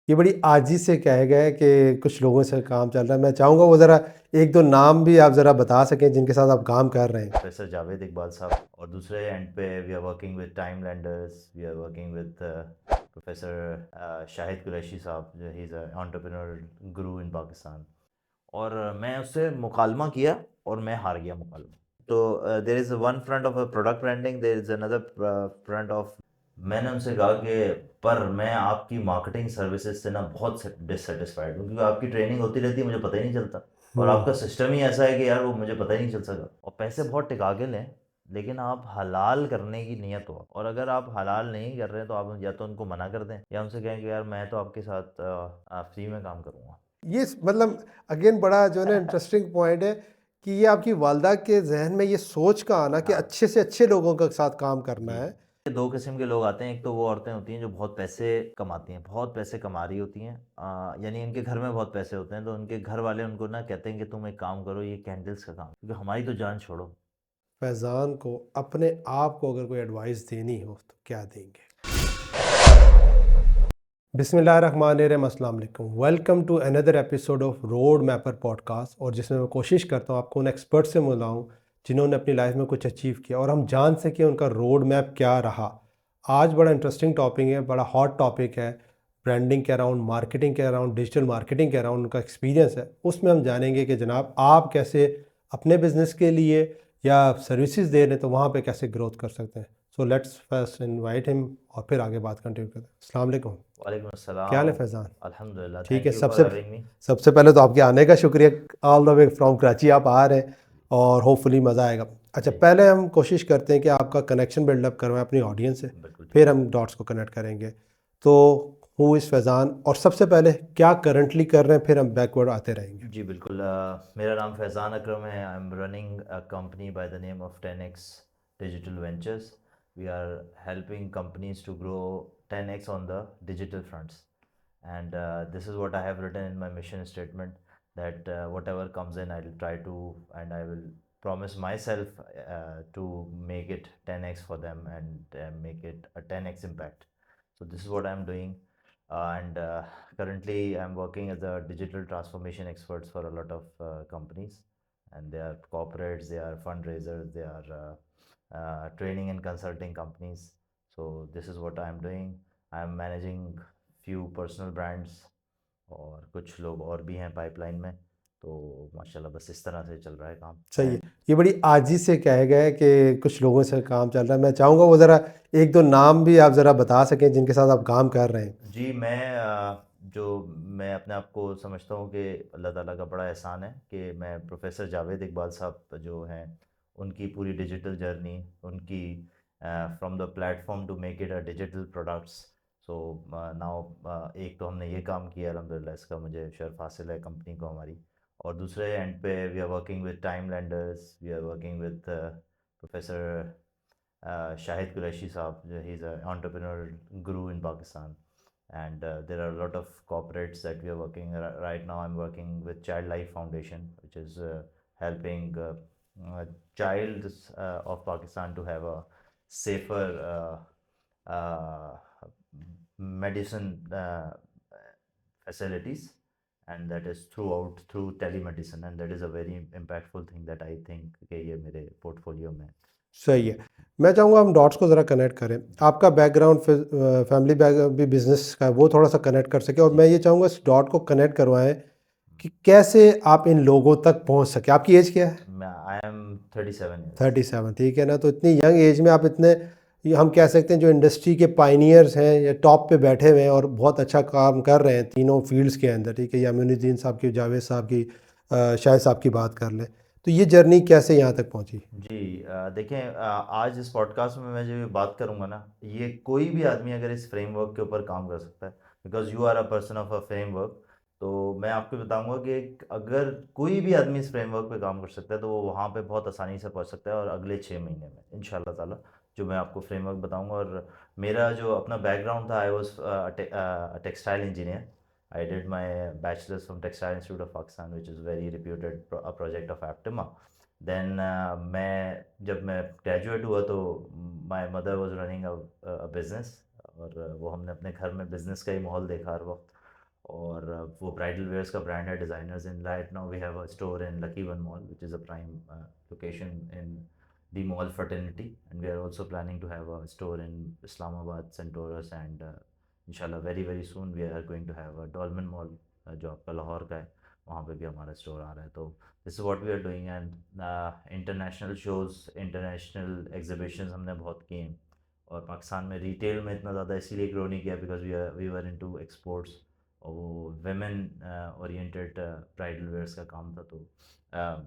ये बड़ी आजी से कहा गया है कि कुछ लोगों से काम चल रहा है। मैं चाहूँगा वो ज़रा एक दो नाम भी आप ज़रा बता सकें जिनके साथ आप काम कर रहे हैं। प्रोफेसर जावेद इकबाल साहब, और दूसरे एंड पे we are working with Time Landers, we are working with professor Shahid Qureshi साहब, जो ही इज़ एंटरप्रेन्योर गुरु इन पाकिस्तान। और मैं उससे मुकालमा किया और मैं हार गया मुकालमा। तो there is one front of a product branding, there is another front of. मैंने उनसे कहा कि पर मैं आपकी मार्केटिंग सर्विसेज से ना बहुत डिससेटिस्फाइड हूँ, क्योंकि आपकी ट्रेनिंग होती रहती है, मुझे पता ही नहीं चलता। और आपका सिस्टम ही ऐसा है कि यार वो मुझे पता ही नहीं चल सका। और पैसे बहुत टिका के लें, लेकिन आप हलाल करने की नियत हो। और अगर आप हलाल नहीं कर रहे हैं तो आप या तो उनको मना कर दें, या उनसे कहें कि यार मैं तो आपके साथ फ्री में काम करूँगा। ये मतलब अगेन बड़ा जो है ना इंटरेस्टिंग पॉइंट है कि ये आपकी वालदा के जहन में ये सोच का आना कि हाँ अच्छे से अच्छे लोगों के साथ काम करना जी। है। दो किस्म के लोग आते हैं, एक तो वो औरतें होती हैं जो बहुत पैसे कमाती हैं, बहुत पैसे कमा रही होती हैं, यानी इनके घर में बहुत पैसे होते हैं, तो उनके घर वाले उनको ना कहते हैं कि तुम एक काम करो, ये कैंडल्स का काम, क्योंकि हमारी तो जान छोड़ो। फैज़ान को अपने आप को अगर कोई एडवाइस देनी हो तो क्या देंगे? बिस्मिल्लाहिर्रहमानिर्रहीम, अस्सलाम वालेकुम। Welcome to another episode of Road Mapper podcast, और जिसमें मैं कोशिश करता हूँ आपको उन एक्सपर्ट से मिलाऊँ जिन्होंने अपनी लाइफ में कुछ अचीव किया और हम जान सकें उनका रोड मैप क्या रहा। आज बड़ा इंटरेस्टिंग टॉपिक है, बड़ा हॉट टॉपिक है। ब्रांडिंग के अराउंड, मार्केटिंग के अराउंड, डिजिटल मार्केटिंग के अराउंड उनका एक्सपीरियंस है। उसमें हम जानेंगे कि जनाब आप कैसे अपने बिजनेस के लिए या सर्विसेज दे रहे हैं तो वहाँ पे कैसे ग्रोथ कर सकते हैं। So let's first invite him और फिर आगे बात कंटिन्यू करते हैं। अस्सलाम वालेकुम। वालेकुम क्या हाल है अस्सलाम। फैज़ान? अल्हम्दुलिल्लाह, ठीक है। थैंक यू फॉर सबसे हैविंग मी। सबसे पहले तो आपके आने का शुक्रिया। All the way from Karachi आप आ रहे हैं और होपफुली मज़ा आएगा। अच्छा, जी पहले हम कोशिश करते हैं कि आपका कनेक्शन बिल्डअप करवाएं अपनी ऑडियंस से, बिल्कुल ठीक फिर है। हम डॉट्स को कनेक्ट करेंगे। तो हु इज़ फैज़ान, और सबसे पहले क्या करंटली कर रहे हैं, फिर हम बैकवर्ड आते रहेंगे। जी बिल्कुल, मेरा नाम फैज़ान अकरम है। I am running a company by the name of 10x digital ventures. We are helping companies to grow 10x on the digital fronts. And this is what I have written in my mission statement, that whatever comes in, I'll try to, and I will promise myself to make it 10x for them, and make it a 10x impact. So this is what I'm doing. And currently I'm working as a digital transformation experts for a lot of companies, and they are corporates, they are fundraisers, they are training and consulting companies. So this is what I'm doing. I'm managing few personal brands, और कुछ लोग और भी हैं pipeline में। तो माशाल्लाह बस इस तरह से चल रहा है काम। सही है। एंड ये बड़ी आजी से कहा गया है कि कुछ लोगों से काम चल रहा है। मैं चाहूँगा वो ज़रा एक दो नाम भी आप ज़रा बता सकें जिनके साथ आप काम कर रहे हैं। जी, जो मैं अपने आप को समझता हूँ कि अल्लाह ताला का बड़ा एहसान है कि मैं प्रोफेसर जावेद इकबाल साहब जो हैं, उनकी पूरी डिजिटल जर्नी, उनकी from the platform to make it a digital products. So now एक तो हमने ये काम किया अल्हम्दुलिल्लाह, इसका मुझे शर्फ हासिल है कंपनी को हमारी। और दूसरे एंड पे we are working with Time Landers, we are working with professor Shahid Qureshi Saab, he's an entrepreneur guru in Pakistan. And there are a lot of corporates that we are working right now. I'm working with Child Life Foundation, which is helping childs of Pakistan to have a safer medicine facilities, and that is through telemedicine, and that is a very impactful thing that I think कि ये मेरे portfolio में। सही है। मैं चाहूँगा हम dots को ज़रा कनेक्ट करें। जी आपका बैकग्राउंड फैमिली बैक भी बिज़नेस का है, वो थोड़ा-सा कनेक्ट कर सकें, और जी। मैं ये चाहूँगा इस डॉट को कनेक्ट करवाएँ कि कैसे आप इन लोगों तक पहुँच सकें। आपकी एज क्या है? मैं आई एम 37 ईयर्स। 37, ठीक है ना। तो इतनी यंग एज में आप इतने, ये हम कह सकते हैं जो इंडस्ट्री के पायनियर्स हैं या टॉप पे बैठे हुए हैं और बहुत अच्छा काम कर रहे हैं तीनों फील्ड्स के अंदर, ठीक है। या अमीनुद्दीन साहब की, जावेद साहब की, शाहिद साहब की बात कर लें, तो ये जर्नी कैसे यहाँ तक पहुँची? जी देखें, आज इस पॉडकास्ट में मैं जो ये बात करूँगा ना, ये कोई भी आदमी अगर इस फ्रेमवर्क के ऊपर काम कर सकता है, because you are a person of a framework. तो मैं आपको बताऊंगा कि अगर कोई भी आदमी इस फ्रेमवर्क पे काम कर सकता है, तो वो वहाँ पे बहुत आसानी से पहुँच सकता है, और अगले 6 महीने में इंशाल्लाह ताला जो मैं आपको फ्रेमवर्क बताऊंगा। और मेरा जो अपना बैकग्राउंड था, I was textile engineer. I did my bachelor's from Textile Institute of Pakistan, which is very reputed a project of APTIMA. Then मैं जब मैं ग्रेजुएट हुआ तो my mother was running a business, और वो हमने अपने घर में बिज़नेस का ही माहौल देखा हर वक्त। और वो ब्राइडल वेयर्स का ब्रांड है designers in right now we have a store in Lucky One mall which is a prime location in the mall fraternity and we are also planning to have a store in Islamabad Centaurus and इंशाल्लाह very very soon we are going to have a Dolmen mall जो आपका लाहौर का है, वहाँ पे भी हमारा store आ रहा है। तो this is what we are doing and international shows international exhibitions हमने बहुत किए हैं। और पाकिस्तान में रिटेल में इतना ज़्यादा इसीलिए ग्रो नहीं किया because we were into exports, और वो वेमेन ओरिएंटेड ब्राइडल वेयर्स का काम था। तो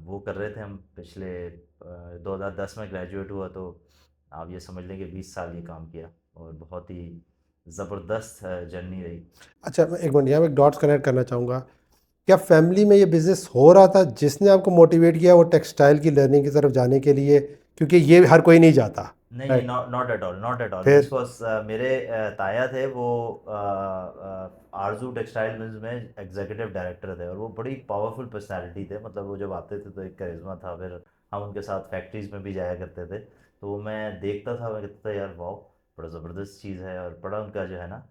वो कर रहे थे हम पिछले 2010 में ग्रेजुएट हुआ, तो आप ये समझ लें कि 20 साल ये काम किया और बहुत ही ज़बरदस्त जर्नी रही। अच्छा, मैं एक मिनट यहाँ पे एक डॉट्स कनेक्ट करना चाहूँगा। क्या फैमिली में ये बिज़नेस हो रहा था जिसने आपको मोटिवेट किया वो टेक्सटाइल की लर्निंग की तरफ जाने के लिए? क्योंकि ये हर कोई नहीं जाता, नहीं नहीं, right? Not at all, not at all. This फिर वाज मेरे ताया थे, वो आरजू टेक्सटाइल मिल्स में एग्जीक्यूटिव डायरेक्टर थे, और वो बड़ी पावरफुल पर्सनालिटी थे। मतलब वो जब आते थे तो एक करिश्मा था। फिर हम उनके साथ फैक्ट्रीज में भी जाया करते थे, तो वो मैं देखता था, मैं कहता था यार वाह, बड़ा ज़बरदस्त चीज़ है। और बड़ा उनका जो है ना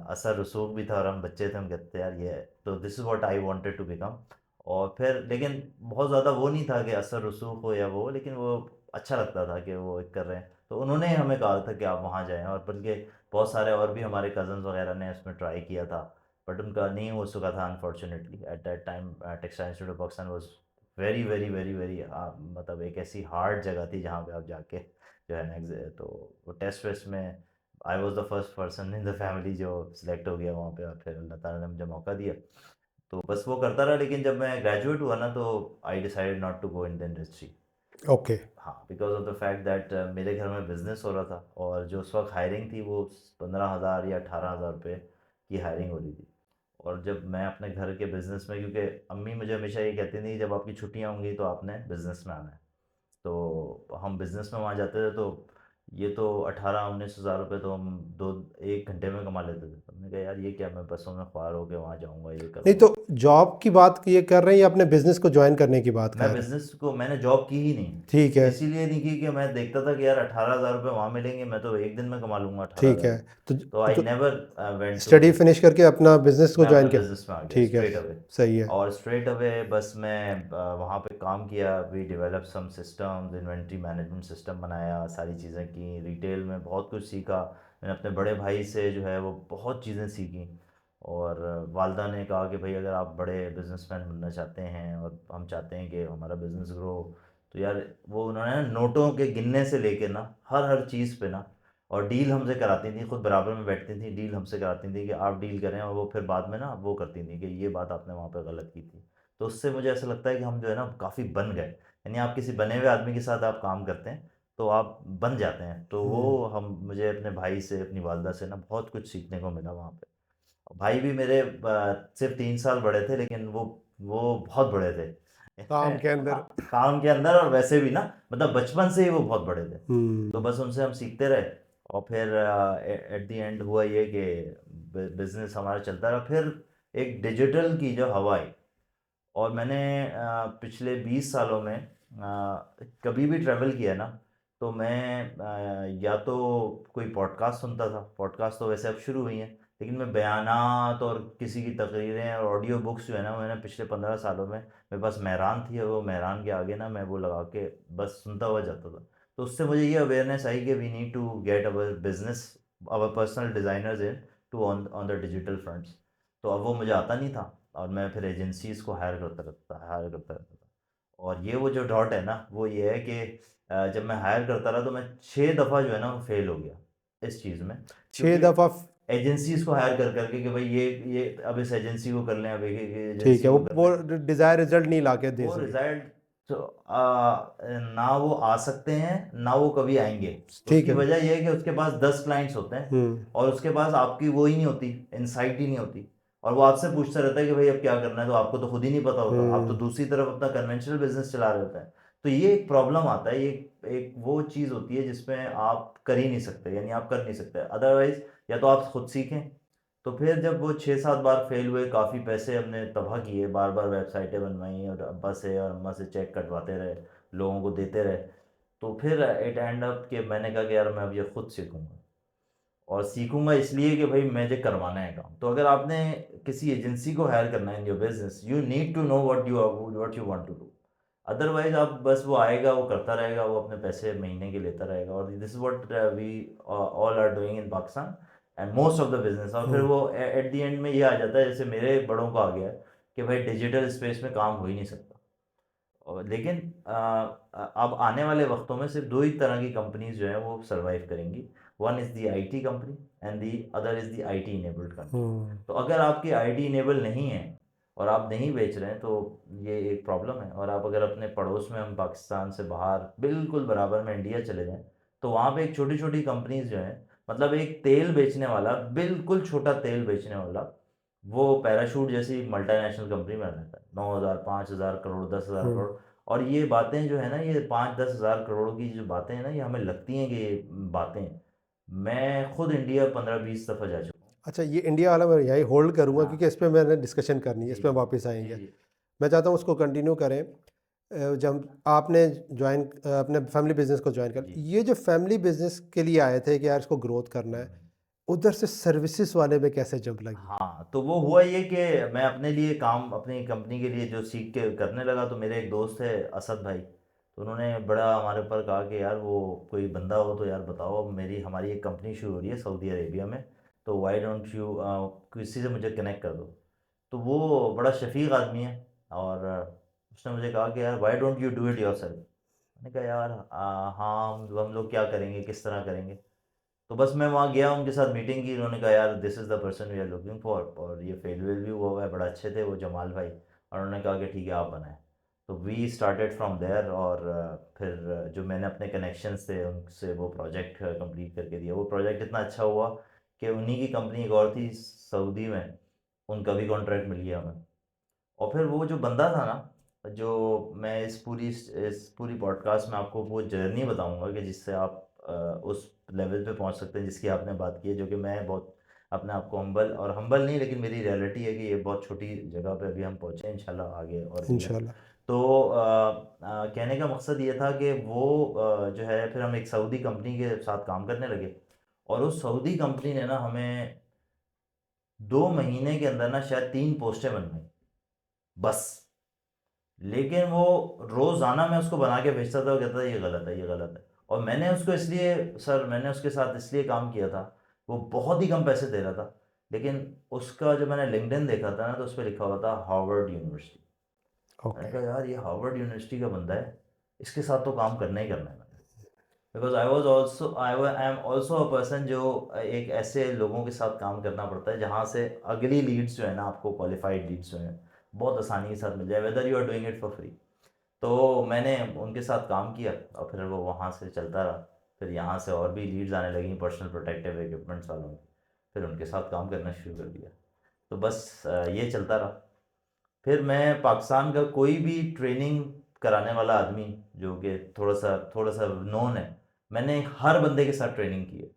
असर रसूख भी था, और हम बच्चे थे, हम कहते थे यार ये, तो this is what I wanted to become. और फिर लेकिन बहुत ज़्यादा वो नहीं था कि असर रसूख हो या वो, लेकिन वो अच्छा लगता था कि वो एक कर रहे हैं। तो उन्होंने हमें कहा था कि आप वहाँ जाएँ, और बल्कि बहुत सारे और भी हमारे कज़न्स वगैरह ने उसमें ट्राई किया था, बट उनका नहीं हो सका था unfortunately at that time. Textile institute of Pakistan was very very very very, मतलब एक ऐसी हार्ड जगह थी जहाँ पे आप जाके जो है ना तो वो टेस्ट वेस्ट में I was the first person in the family जो सिलेक्ट हो गया वहाँ पे, और फिर अल्लाह ताला ने मुझे मौका दिया, तो बस वो करता रहा। लेकिन जब मैं ग्रेजुएट हुआ ना, तो I decided not to go in the industry. Okay. हाँ, because of the fact that मेरे घर में बिजनेस हो रहा था, और जो उस वक्त हायरिंग थी वो 15,000 या 18,000 रुपये की हायरिंग हो रही थी। और जब मैं अपने घर के बिज़नेस में, क्योंकि अम्मी मुझे हमेशा ये कहती थी जब आपकी छुट्टियाँ होंगी तो आपने बिज़नेस में आना है, तो हम बिज़नेस में वहाँ जाते थे, तो ये तो 18-19 हज़ार रुपये तो हम 1 घंटे में कमा लेते थे। तो हमने कहा यार ये क्या, मैं बसों में ख्वार होके वहाँ जाऊँगा, ये नहीं, करूँगा। तो जॉब की बात ये कर रहे हैं या अपने बिज़नेस को ज्वाइन करने की बात मैं कर रहे हैं? बिज़नेस को, मैंने जॉब की ही नहीं। ठीक है। इसीलिए नहीं की कि मैं देखता था कि यार 18,000 रुपये वहाँ मिलेंगे, मैं तो एक दिन में कमा लूँगा ठीक 18,000 है। रुपये। तो तो आई तो never went to, study finish करके अपना बिज़नेस को मैं अपने ज्वाइन किया? बिज़नेस में आ गया ठीक है, स्ट्रेट अवे। सही है। और स्ट्रेट अवे बस मैं वहाँ पे काम किया, we develop some systems, inventory management system बनाया, सारी चीज़ें की, रिटेल में बहुत कुछ सीखा। मैंने अपने बड़े भाई से जो है वो बहुत चीज़ें सीखी। और वालदा ने कहा कि भाई अगर आप बड़े बिजनेसमैन बनना चाहते हैं और हम चाहते हैं कि हमारा बिज़नेस ग्रो, तो यार वो उन्होंने ना नोटों के गिनने से लेके ना हर चीज़ पे ना, और डील हमसे कराती थी, खुद बराबर में बैठती थी, डील हमसे कराती थी कि आप डील करें, और वो फिर बाद में ना वो करती थी कि ये बात आपने वहाँ पे गलत की थी। तो उससे मुझे ऐसा लगता है कि हम जो है ना काफ़ी बन गए। यानी आप किसी बने हुए आदमी के साथ आप काम करते हैं तो आप बन जाते हैं। तो वो हम मुझे अपने भाई से, अपनी वालदा से ना बहुत कुछ सीखने को मिला वहाँ पे। भाई भी मेरे सिर्फ 3 साल बड़े थे, लेकिन वो बहुत बड़े थे काम के अंदर। काम के अंदर, और वैसे भी ना, मतलब बचपन से ही वो बहुत बड़े थे। तो हम्म। बस उनसे हम सीखते रहे, और फिर एट द एंड हुआ ये कि बिजनेस हमारा चलता रहा। फिर एक डिजिटल की जो हवा आई, और मैंने पिछले 20 सालों में कभी भी ट्रैवल किया ना, तो मैं या तो कोई पॉडकास्ट सुनता था। पॉडकास्ट तो वैसे अब शुरू हुई हैं, लेकिन मैं बयानात और किसी की तकरीरें और ऑडियो बुक्स जो है ना, मैंने पिछले 15 सालों में, मेरे पास मेहरान थी, और वो मेहरान के आगे ना मैं वो लगा के बस सुनता हुआ जाता था। तो उससे मुझे ये अवेयरनेस आई कि we need to get our business, our personal designers in to on the digital fronts. तो अब वो मुझे आता नहीं था, और मैं फिर एजेंसीज़ को हायर करता रहता था। और ये वो जो डॉट है ना, वो ये है कि जब मैं हायर करता रहा तो मैं 6 दफ़ा जो है ना वो फेल हो गया इस चीज़ में। छः क्योंकि दफ़ा? एजेंसीज़ को हायर कर करके कि भाई ये अब इस एजेंसी को कर लें, अब एक ठीक है, एजेंसी को कर वो लें, डिज़ायर रिजल्ट नहीं ला के दे वो सके। रिजल्ट तो ना वो आ सकते हैं, ना वो कभी आएंगे। ठीक उसकी है। वजह यह है कि उसके पास 10 क्लाइंट्स होते हैं, हम्म। और उसके पास आपकी वो ही नहीं होती, इंसाइट ही नहीं होती। और वो आपसे पूछता रहता है कि भाई अब क्या करना है, तो आपको तो खुद ही नहीं पता होता, आप तो हम्म। दूसरी तरफ अपना कन्वेंशनल बिजनेस चला रहे होते हैं। तो ये एक प्रॉब्लम आता है, ये एक वो चीज़ होती है जिसमें आप कर ही नहीं सकते, यानी आप कर नहीं सकते अदरवाइज। या तो आप खुद सीखें। तो फिर जब वो 6-7 बार फेल हुए, काफ़ी पैसे हमने तबाह किए, बार बार वेबसाइटें बनवाई, और अब्बा से और अम्मा से चेक कटवाते रहे, लोगों को देते रहे। तो फिर इट एंड अप कि मैंने कहा कि यार मैं अब ये खुद सीखूंगा। और सीखूंगा इसलिए कि भाई मुझे करवाना है काम। तो अगर आपने किसी एजेंसी को हायर करना है in your business, you need to know what you want to do. Otherwise आप बस वो आएगा, वो करता रहेगा, वो अपने पैसे महीने के लेता रहेगा। और this is what we all are doing in Pakistan and most of the business. और फिर हम्म। वो एट द एंड में ये आ जाता है, जैसे मेरे बड़ों का आ गया है कि भाई डिजिटल स्पेस में काम हो ही नहीं सकता। और लेकिन अब आने वाले वक्तों में सिर्फ दो ही तरह की कंपनीज जो हैं वो सरवाइव करेंगी। One is the IT company and the other is the IT enabled company. Hmm. तो अगर आपकी आईटी इनेबल नहीं है और आप नहीं बेच रहे हैं तो ये एक प्रॉब्लम है। और आप अगर अपने पड़ोस में, हम पाकिस्तान से बाहर बिल्कुल बराबर में इंडिया चले जाएं, तो वहाँ पे एक छोटी छोटी कंपनीज जो हैं, मतलब एक तेल बेचने वाला, बिल्कुल छोटा तेल बेचने वाला, वो पैराशूट जैसी मल्टीनेशनल कंपनी में रहता है। 9,000, 5,000 करोड़, 10,000 हम्म। करोड़। और ये बातें जो है ना, ये 5-10 हज़ार करोड़ की जो बातें हैं ना, ये हमें लगती हैं कि ये बातें, मैं खुद इंडिया 15-20 दफ़ा जा चुका हूँ। अच्छा, ये इंडिया वाला मैं यही होल्ड करूँगा हाँ क्योंकि इस पे मैंने डिस्कशन करनी है, जी इस पे जी वापस जी आएंगे। जी मैं चाहता हूँ उसको कंटिन्यू करें। जब आपने ज्वाइन अपने फैमिली बिजनेस को ज्वाइन कर, जी। ये जो फैमिली बिजनेस के लिए आए थे कि यार इसको ग्रोथ करना है, हम्म। उधर से सर्विसेज वाले में कैसे जंप लगी? हाँ, तो वो हुआ ये कि मैं अपने लिए काम, अपनी कंपनी के लिए जो सीख के करने लगा, तो मेरे एक दोस्त है असद भाई, तो उन्होंने बड़ा हमारे ऊपर कहा कि यार वो कोई बंदा हो तो यार बताओ, हमारी एक कंपनी शुरू हो रही है सऊदी अरेबिया में, तो वाई डोंट यू किसी से मुझे कनेक्ट कर दो। तो वो बड़ा शफीक आदमी है, और उसने मुझे कहा कि यार why don't you do it yourself. मैंने कहा यार हाँ, हम लोग क्या करेंगे, किस तरह करेंगे। तो बस मैं वहाँ गया, उनके साथ मीटिंग की, उन्होंने कहा यार this is the person we are looking for, और ये फेयरवेल भी हुआ हुआ है, बड़ा अच्छे थे वो जमाल भाई। और उन्होंने कहा कि ठीक है आप बनाएं। तो वी स्टार्टेड फ्रॉम देयर। और फिर जो मैंने अपने कनेक्शंस थे उनसे वो प्रोजेक्ट कंप्लीट करके दिया। वो प्रोजेक्ट इतना अच्छा हुआ कि उन्हीं की कंपनी एक और थी सऊदी में, उनका भी कॉन्ट्रैक्ट मिल गया हमें। और फिर वो जो बंदा था ना, जो मैं इस पूरी पॉडकास्ट में आपको वो जर्नी बताऊंगा कि जिससे आप उस लेवल पे पहुंच सकते हैं जिसकी आपने बात की है, जो कि मैं बहुत अपने आप को हम्बल नहीं, लेकिन मेरी रियलिटी है कि ये बहुत छोटी जगह पे अभी हम पहुंचे हैं, इंशाल्लाह आगे और भी है। इंशाल्लाह। तो कहने का मकसद ये था कि वो जो है, फिर हम एक सऊदी कंपनी के साथ काम करने लगे। और उस सऊदी कंपनी ने ना हमें 2 महीने के अंदर ना शायद 3 पोस्टें बनवाई बस। लेकिन वो रोज़ाना मैं उसको बना के भेजता था, वो कहता था ये गलत है, ये गलत है। और मैंने उसके साथ इसलिए काम किया था, वो बहुत ही कम पैसे दे रहा था, लेकिन उसका जो मैंने लिंक्डइन देखा था ना, तो उस पर लिखा हुआ था हार्वर्ड यूनिवर्सिटी। मैंने ओके। कहा यार ये हार्वर्ड यूनिवर्सिटी का बंदा है, इसके साथ तो काम करना ही करना है मैंने। Because I am also a person जो एक ऐसे लोगों के साथ काम करना पड़ता है जहाँ से अगली लीड्स जो है ना, आपको क्वालिफाइड लीड्स जो हैं बहुत आसानी के साथ मिल जाए, whether you are doing it for free. तो मैंने उनके साथ काम किया और फिर वो वहाँ से चलता रहा। फिर यहाँ से और भी लीड्स आने लगी पर्सनल प्रोटेक्टिव इक्विपमेंट्स वालों की, फिर उनके साथ काम करना शुरू कर दिया। तो बस ये चलता रहा। फिर मैं पाकिस्तान का कोई भी ट्रेनिंग कराने वाला आदमी जो कि थोड़ा सा नोन है, मैंने हर बंदे के साथ ट्रेनिंग की है।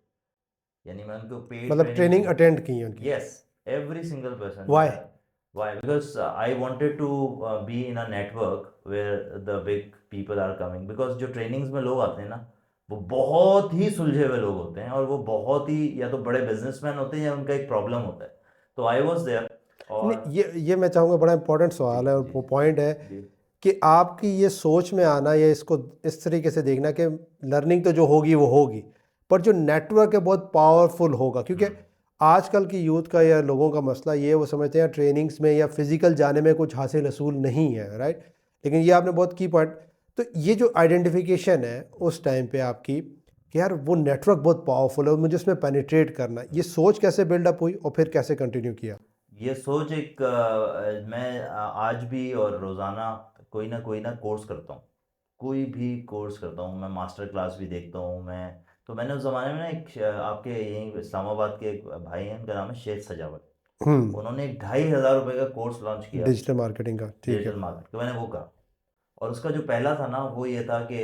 यानी मैं उनको पेड मतलब ट्रेनिंग ट्रेनिंग दी। अटेंड की है उनकी? यस, एवरी सिंगल पर्सन जो वाई? है। Why? Because I wanted to be in a network where the big people are coming. Because जो ट्रेनिंग्स में लोग आते हैं ना, वो बहुत ही सुलझे हुए लोग होते हैं, और वो बहुत ही या तो बड़े बिजनेसमैन होते हैं या उनका एक प्रॉब्लम होता है। तो आई वॉज देयर। नहीं, और ये मैं चाहूँगा, बड़ा इंपॉर्टेंट जी सवाल है और जी वो पॉइंट है जी कि आपकी ये सोच में आना या इसको इस तरीके से देखना कि लर्निंग तो जो होगी वो होगी, पर जो नेटवर्क है बहुत पावरफुल होगा। क्योंकि हम्म आजकल की यूथ का या लोगों का मसला ये, वो समझते हैं ट्रेनिंग्स में या फिजिकल जाने में कुछ हासिल रसूल नहीं है, राइट? लेकिन ये आपने बहुत की पॉइंट। तो ये जो आइडेंटिफिकेशन है उस टाइम पे आपकी कि यार वो नेटवर्क बहुत पावरफुल है और मुझे उसमें पेनिट्रेट करना है, ये सोच कैसे बिल्डअप हुई और फिर कैसे कंटिन्यू किया? ये सोच एक मैं आज भी और रोज़ाना कोई ना कोर्स करता हूँ। कोई भी कोर्स करता हूँ मैं, मास्टर क्लास भी देखता हूँ मैं। तो मैंने उस ज़माने में ना एक आपके यहीं इस्लामाबाद के एक भाई हैं, उनका नाम है शेख सजावत। हम्म। उन्होंने 2,500 रुपये का कोर्स लॉन्च किया डिजिटल मार्केटिंग का, ठीक है। डिजिटल मार्केट, तो मैंने वो करा। और उसका जो पहला था ना, वो ये था कि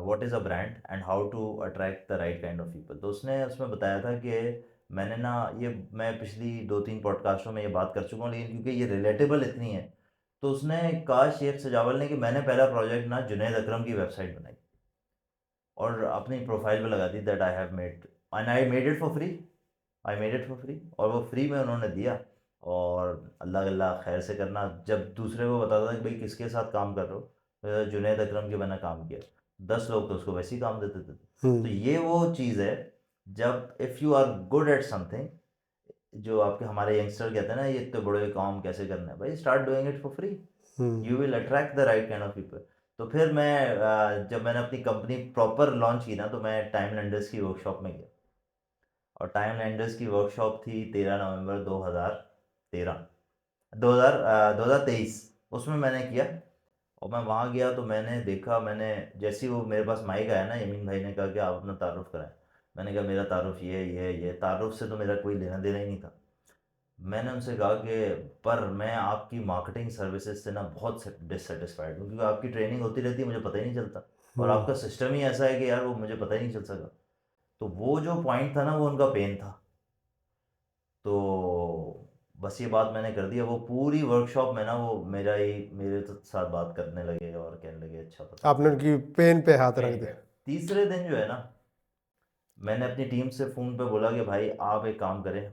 what is a brand and how to attract the right kind of people. तो उसने उसमें बताया था कि मैंने ना, ये मैं पिछली 2-3 पॉडकास्टों में ये बात कर चुका हूँ, लेकिन क्योंकि ये रिलेटेबल इतनी है, तो उसने कहा शेख सजावल ने कि मैंने पहला प्रोजेक्ट ना जुनैद अकरम की वेबसाइट बनाई और अपनी प्रोफाइल पे लगा दी that I have made, and I made it for free. I made it for free, और वो फ्री में उन्होंने दिया। और अल्लाह अल्लाह खैर से करना, जब दूसरे को बताता था कि भाई किसके साथ काम कर रहे हो, जुनैद अकरम के मैंने काम किया, 10 लोग तो उसको वैसे ही काम देते थे। तो ये वो चीज़ है, जब if you are good at something, जो आपके हमारे यंगस्टर कहते हैं ना, ये इतने बड़े काम कैसे करना है, भाई start doing it for free, you will attract the right kind of people. तो फिर मैं जब मैंने अपनी कंपनी प्रॉपर लॉन्च की ना, तो मैं टाइम लेंडर्स की वर्कशॉप में गया। और टाइम लेंडर्स की वर्कशॉप थी 13 नवंबर 2013, 2023, उसमें मैंने किया। और मैं वहाँ गया तो मैंने देखा, मैंने जैसे ही वो मेरे पास माइक आया ना, यमीन भाई ने कहा कि आप अपना तारुफ कराएं। मैंने कहा मेरा तारुफ ये तारुफ से तो मेरा कोई लेना देना ही नहीं था। मैंने उनसे कहा कि पर मैं आपकी मार्केटिंग सर्विसेज से ना बहुत डिससेटिस्फाइड हूँ, क्योंकि आपकी ट्रेनिंग होती रहती है, मुझे पता ही नहीं चलता। और आपका सिस्टम ही ऐसा है कि यार वो मुझे पता ही नहीं चल सका। तो वो जो पॉइंट था ना, वो उनका पेन था। तो बस ये बात मैंने कर दी। वो पूरी वर्कशॉप में ना वो मेरे साथ बात करने लगे और कहने लगे अच्छा पता नहीं आपने क्या उनकी पेन पे हाथ रख पेन पे। दिया। तीसरे दिन जो है ना, मैंने अपनी टीम से फ़ोन पे बोला कि भाई आप एक काम करें,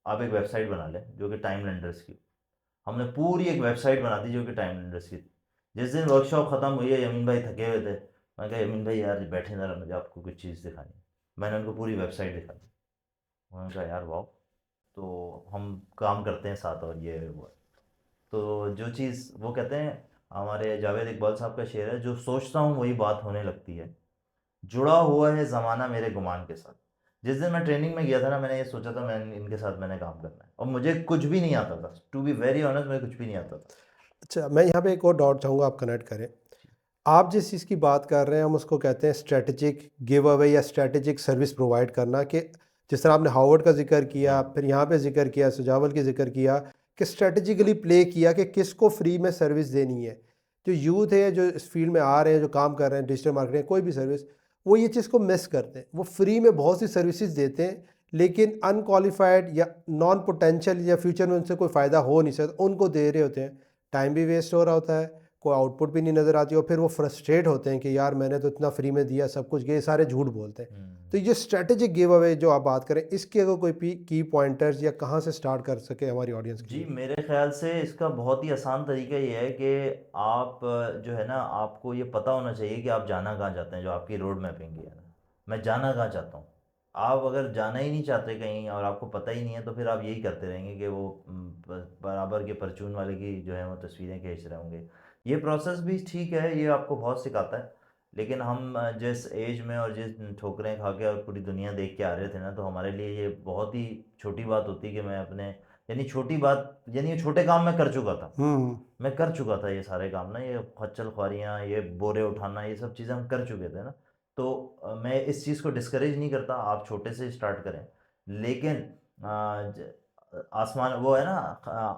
आप एक वेबसाइट बना लें जो कि टाइम लेंडर्स की। हमने पूरी एक वेबसाइट बना दी जो कि टाइम लेंडर्स की थी। जिस दिन वर्कशॉप ख़त्म हुई है, यमीन भाई थके हुए थे। मैंने कहा यमीन भाई यार बैठे ना, मुझे आपको कुछ चीज़ दिखानी है। मैंने उनको पूरी वेबसाइट दिखा दी। उन्होंने कहा यार वाह, तो हम काम करते हैं साथ, और ये हुआ। तो जो चीज़ वो कहते हैं, हमारे जावेद इकबाल साहब का शेर है, जो सोचता हूँ वही बात होने लगती है, जुड़ा हुआ है ज़माना मेरे गुमान के साथ। जिस दिन मैं ट्रेनिंग में गया था ना, मैंने ये सोचा था मैंने इनके साथ मैंने काम करना है, और मुझे कुछ भी नहीं आता था, टू बी वेरी ऑनेस्ट, मुझे कुछ भी नहीं आता था। अच्छा, मैं यहाँ पे एक और डाउट चाहूँगा आप कनेक्ट करें। आप जिस चीज़ की बात कर रहे हैं हम उसको कहते हैं स्ट्रेटेजिक गिव अवे या स्ट्रेटेजिक सर्विस प्रोवाइड करना, कि जिस तरह आपने हार्वर्ड का जिक्र किया, हम्म। फिर यहाँ पे जिक्र किया, सुजावल की जिक्र किया, कि स्ट्रेटेजिकली प्ले किया कि किसको फ्री में सर्विस देनी है। जो यूथ है जो इस फील्ड में आ रहे हैं, जो काम कर रहे हैं डिजिटल मार्केटिंग कोई भी सर्विस, वो ये चीज़ को मिस करते हैं। वो फ्री में बहुत सी सर्विसेज देते हैं, लेकिन अनक्वालिफाइड या नॉन पोटेंशियल या फ्यूचर में उनसे कोई फ़ायदा हो नहीं सकता उनको दे रहे होते हैं। टाइम भी वेस्ट हो रहा होता है, कोई आउटपुट भी नहीं नज़र आती, और फिर वो फ्रस्ट्रेट होते हैं कि यार मैंने तो इतना फ्री में दिया सब कुछ, ये सारे झूठ बोलते हैं। तो ये स्ट्रेटेजिक गिव अवे जो आप बात करें, इसके अगर कोई की पॉइंटर्स या कहाँ से स्टार्ट कर सके हमारी ऑडियंस के जी, लिए। मेरे ख्याल से इसका बहुत ही आसान तरीका ये है कि आप जो है ना, आपको ये पता होना चाहिए कि आप जाना कहाँ चाहते हैं, जो आपकी रोड मैपिंग है ना, मैं जाना कहाँ चाहता हूँ। आप अगर जाना ही नहीं चाहते कहीं, और आपको पता ही नहीं है, तो फिर आप यही करते रहेंगे कि वो बराबर के परचून वाले की जो है वो तस्वीरें खींच रहे होंगे। ये प्रोसेस भी ठीक है, ये आपको बहुत सिखाता है। लेकिन हम जिस एज में और जिस ठोकरें खा के और पूरी दुनिया देख के आ रहे थे ना, तो हमारे लिए ये बहुत ही छोटी बात होती कि मैं अपने, यानी छोटी बात, यानी ये छोटे काम मैं कर चुका था। हम्म। मैं कर चुका था ये सारे काम ना, ये खच्चल ख्वारियाँ, ये बोरे उठाना, ये सब चीज़ें हम कर चुके थे ना। तो मैं इस चीज़ को डिस्करेज नहीं करता, आप छोटे से स्टार्ट करें। लेकिन आसमान वो है ना,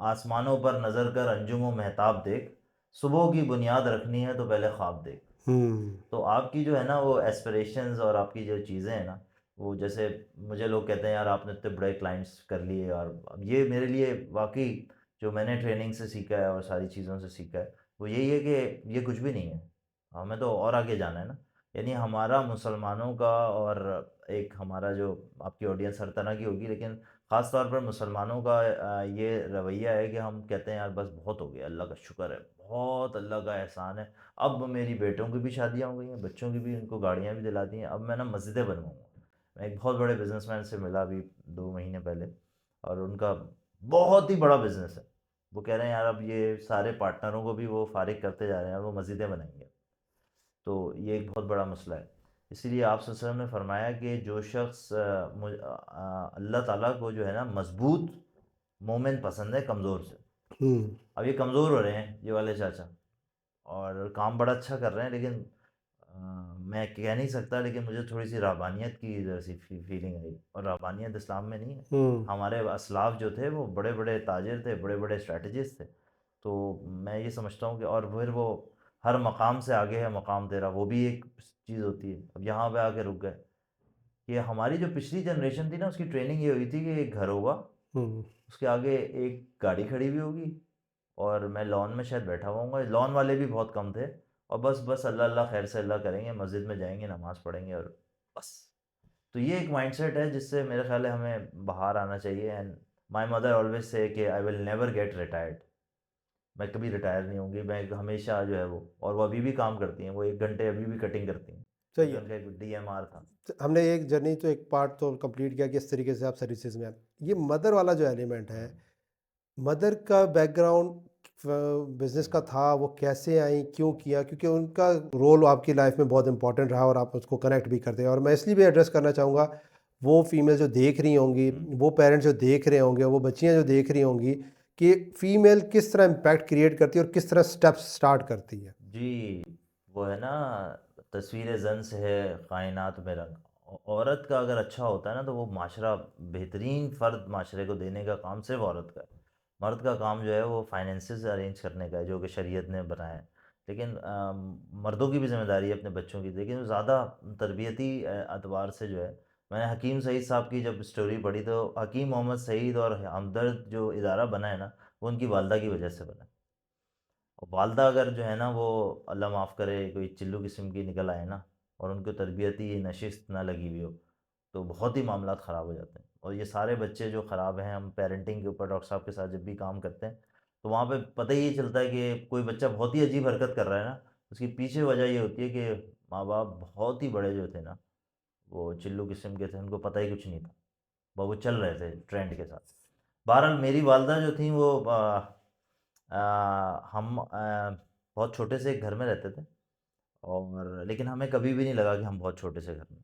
आसमानों पर नज़र कर अंजुम महताब देख, सुबह की बुनियाद रखनी है तो पहले ख्वाब देख। हम्म। तो आपकी जो है ना वो एस्पिरेशंस और आपकी जो चीज़ें हैं ना, वो जैसे मुझे लोग कहते हैं यार आपने इतने बड़े क्लाइंट्स कर लिए, और अब ये मेरे लिए वाकई जो मैंने ट्रेनिंग से सीखा है और सारी चीज़ों से सीखा है, वो यही है कि ये कुछ भी नहीं है, हमें तो और आगे जाना है ना। यानी हमारा मुसलमानों का, और एक हमारा जो, आपकी ऑडियंस हर तरह की होगी, लेकिन ख़ास तौर पर मुसलमानों का ये रवैया है कि हम कहते हैं यार बस बहुत हो गया, अल्लाह का शुक्र है, बहुत अल्लाह का एहसान है। अब मेरी बेटों की भी शादियाँ हो गई हैं, बच्चों की भी, उनको गाड़ियाँ भी दिला दी हैं, अब मैं ना मस्जिदें बनवाऊँगा। मैं एक बहुत बड़े बिजनेसमैन से मिला अभी 2 महीने पहले, और उनका बहुत ही बड़ा बिजनेस है। वो कह रहे हैं यार अब ये सारे पार्टनरों को भी वो फारिग करते जा रहे हैं और वो मस्जिदें बनाएंगे। तो ये एक बहुत बड़ा मसला है। इसीलिए आप सल्लल्लाहु अलैहि वसल्लम ने फरमाया कि जो शख्स अल्लाह ताला को जो है ना मजबूत मोमिन पसंद है कमज़ोर से। हम्म। अब ये कमज़ोर हो रहे हैं ये वाले चाचा, और काम बड़ा अच्छा कर रहे हैं, लेकिन अ, मैं कह नहीं सकता, लेकिन मुझे थोड़ी सी रहबानियत की जैसी फीलिंग आई, और रहबानियत इस्लाम में नहीं है। हम्म। हमारे असलाफ जो थे वो बड़े बड़े ताजिर थे, बड़े बड़े स्ट्रैटेजिस्ट थे। तो मैं ये समझता हूँ कि, और फिर वो हर मकाम से आगे है मकाम तेरा, वो भी एक चीज़ होती है। अब यहाँ पे आके रुक गए। ये हमारी जो पिछली जनरेशन थी ना, उसकी ट्रेनिंग ये हुई थी कि एक घर होगा, हम्म। उसके आगे एक गाड़ी खड़ी हुई होगी, और मैं लॉन में शायद बैठा हुआ हूँगा, लॉन वाले भी बहुत कम थे, और बस बस अल्लाह अल्लाह खैर से अल्लाह करेंगे, मस्जिद में जाएंगे, नमाज़ पढ़ेंगे, और बस। तो ये एक माइंडसेट है जिससे मेरे ख्याल है हमें बाहर आना चाहिए। And my mother always say कि I will never get retired, मैं कभी रिटायर नहीं होंगी, मैं हमेशा जो है वो, और वो अभी भी काम करती हैं, वो 1 घंटे अभी भी कटिंग करती हैं सही क्योंकि है। उनका एक DMR था। तो हमने एक जर्नी तो एक पार्ट तो कंप्लीट किया कि इस तरीके से आप सर्विसेज में आए। ये मदर वाला जो एलिमेंट है, हम्म, मदर का बैकग्राउंड बिजनेस का हम्म, था, वो कैसे आई, क्यों किया, क्योंकि उनका रोल आपकी लाइफ में बहुत इंपॉर्टेंट रहा और आप उसको कनेक्ट भी करते हैं। और मैं इसलिए भी एड्रेस करना चाहूँगा, वो फीमेल जो देख रही होंगी, हम्म, वो पेरेंट्स जो देख रहे होंगे, वो बच्चियाँ जो देख रही होंगी कि फ़ीमेल किस तरह इम्पैक्ट क्रिएट करती है और किस तरह स्टेप्स स्टार्ट करती है। जी, वो है ना, तस्वीर जन से है कायनात में रंग। औरत का अगर अच्छा होता है ना तो वो माशरा बेहतरीन फ़र्द माशरे को देने का काम सिर्फ औरत का है। मर्द का काम जो है वो फाइनेंसेस अरेंज करने का है, जो कि शरीयत ने बनाया है। लेकिन मर्दों की भी जिम्मेदारी है अपने बच्चों की, लेकिन ज़्यादा तरबियती अतबार से जो है, मैंने हकीम सईद साहब की जब स्टोरी पढ़ी तो हकीम मोहम्मद सईद और हमदर्द जो इदारा बना है ना, वो उनकी वालदा की वजह से बना है। और वालदा अगर जो है ना वो, अल्लाह माफ़ करे, कोई चिल्लू किस्म की निकल आए ना और उनको तरबियती नशिस्त ना लगी हुई हो, तो बहुत ही मामलात ख़राब हो जाते हैं। और ये सारे बच्चे जो ख़राब हैं, हम पेरेंटिंग के ऊपर डॉक्टर साहब के साथ जब भी काम करते हैं तो वहाँ पे पता ही चलता है कि कोई बच्चा बहुत ही अजीब हरकत कर रहा है ना, उसकी पीछे वजह ये होती है कि माँ बाप बहुत ही बड़े जो थे ना, वो चिल्लू किस्म के थे, उनको पता ही कुछ नहीं था, वो चल रहे थे ट्रेंड के साथ। बहरहाल मेरी वालदा जो थी वो हम बहुत छोटे से एक घर में रहते थे, और लेकिन हमें कभी भी नहीं लगा कि हम बहुत छोटे से घर में,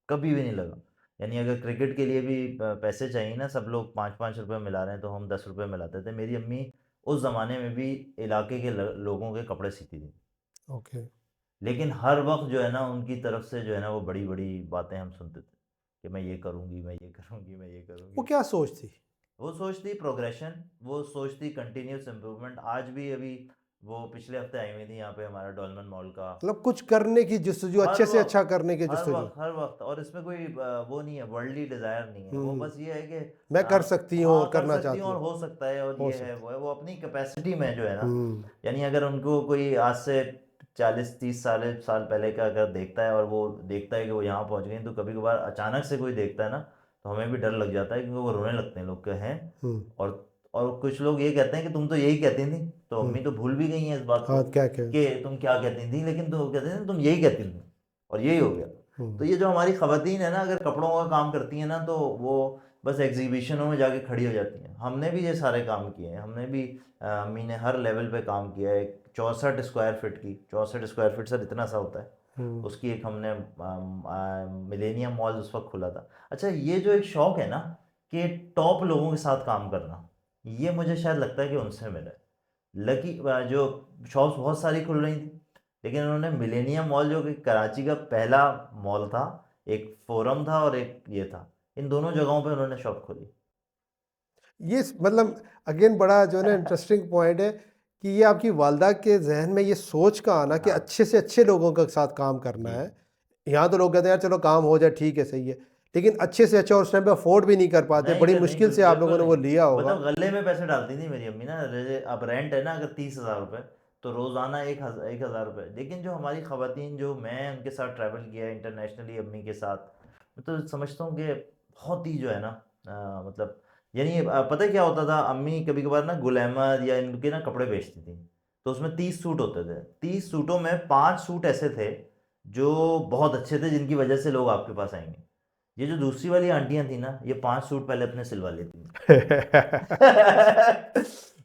कभी भी नहीं लगा। यानी अगर क्रिकेट के लिए भी पैसे चाहिए ना, सब लोग 5-5 रुपए मिला रहे हैं तो हम 10 रुपए मिलाते थे। मेरी अम्मी उस ज़माने में भी इलाके के लोगों के कपड़े सीती थी, ओके। लेकिन हर वक्त जो है ना उनकी तरफ से जो है ना वो बड़ी बड़ी बातें हम सुनते थे कि मैं ये करूँगी, मैं ये करूँगी, मैं ये वो करूँगी। क्या सोच थी? वो सोचती प्रोग्रेशन, वो सोचती कंटिन्यूस इम्प्रूवमेंट। आज भी अभी वो पिछले हफ्ते आई हुई थी यहाँ पे हमारा डॉलमन मॉल का। मतलब कुछ करने की जस्तजू, हर अच्छे से वक्त, अच्छा करने की हर जस्तजू। वक्त, हर वक्त, और इसमें कोई वो नहीं है, वर्ल्डली डिज़ायर नहीं है, वो हम्म। बस ये है कि मैं कर सकती हूँ और हाँ कर करना सकती हूँ चाहती और हूँ। हो सकता है, और हो ये है सकती। वो अपनी कैपेसिटी में जो है ना। हम्म। यानी अगर उनको कोई आज से 40-30 साल साल पहले का अगर देखता है और वो देखता है कि वो यहाँ पहुँच गई, तो कभी कभार अचानक से कोई देखता है ना तो हमें भी डर लग जाता है, क्योंकि वो रोने लगते हैं लोग के हैं। हम्म। और और कुछ लोग ये कहते हैं कि तुम तो यही कहती थी, तो हम्म। अम्मी तो भूल भी गई हैं इस बात को हाँ, क्या क्या। कि तुम क्या कहती थी, लेकिन तो कहते थे तुम यही कहती थी और यही हो गया। तो हम्म। ये जो हमारी ख़वातीन है ना, अगर कपड़ों का काम करती हैं ना तो वो बस एग्जीबिशनों में जाके खड़ी हो जाती हैं। हमने भी ये सारे काम किए हैं, हमने भी अम्मी ने हर लेवल पे काम किया है। 64 स्क्वायर फीट की, 64 स्क्वायर फीट सर इतना सा होता है, हम्म। उसकी एक हमने मिलेनियम मॉल उस वक्त खुला था। अच्छा, ये जो एक शौक़ है ना कि टॉप लोगों के साथ काम करना, ये मुझे शायद लगता है कि उनसे मिला है। लकी जो शॉप्स बहुत सारी खुल रही थी, लेकिन उन्होंने मिलेनियम मॉल, जो कि कराची का पहला मॉल था, एक फोरम था और एक ये था, इन दोनों जगहों पे उन्होंने शॉप खोली। ये मतलब अगेन बड़ा जो है ना इंटरेस्टिंग पॉइंट है कि ये आपकी वालदा के जहन में ये सोच का आना कि हाँ अच्छे से अच्छे लोगों के साथ काम करना जी। है। यहाँ तो लोग कहते हैं यार चलो काम हो जाए, ठीक है, सही है, लेकिन अच्छे से अच्छा, और उस टाइम पे अफोर्ड भी नहीं कर पाते, नहीं बड़ी सर नहीं, मुश्किल से आप लोगों बिल्कुल ने नहीं। वो लिया होगा। मतलब गले में पैसे डालती थी मेरी अम्मी ना, अब रेंट है ना अगर 30,000 रुपये, तो रोज़ाना 1,000 रुपये। लेकिन जो हमारी ख़वातीन, जो मैं उनके साथ ट्रैवल किया है इंटरनेशनली अम्मी के साथ, मैं तो समझता हूँ कि बहुत ही जो है ना मतलब, यानी पता है क्या होता था, अम्मी कभी कभार ना गुल अहमद या इनके ना कपड़े बेचती थी, तो उसमें 30 सूट होते थे। 30 सूटों में 5 सूट ऐसे थे जो बहुत अच्छे थे, जिनकी वजह से लोग आपके पास आएंगे। ये जो दूसरी वाली आंटियां थी ना, ये 5 सूट पहले अपने सिलवा लेती थी।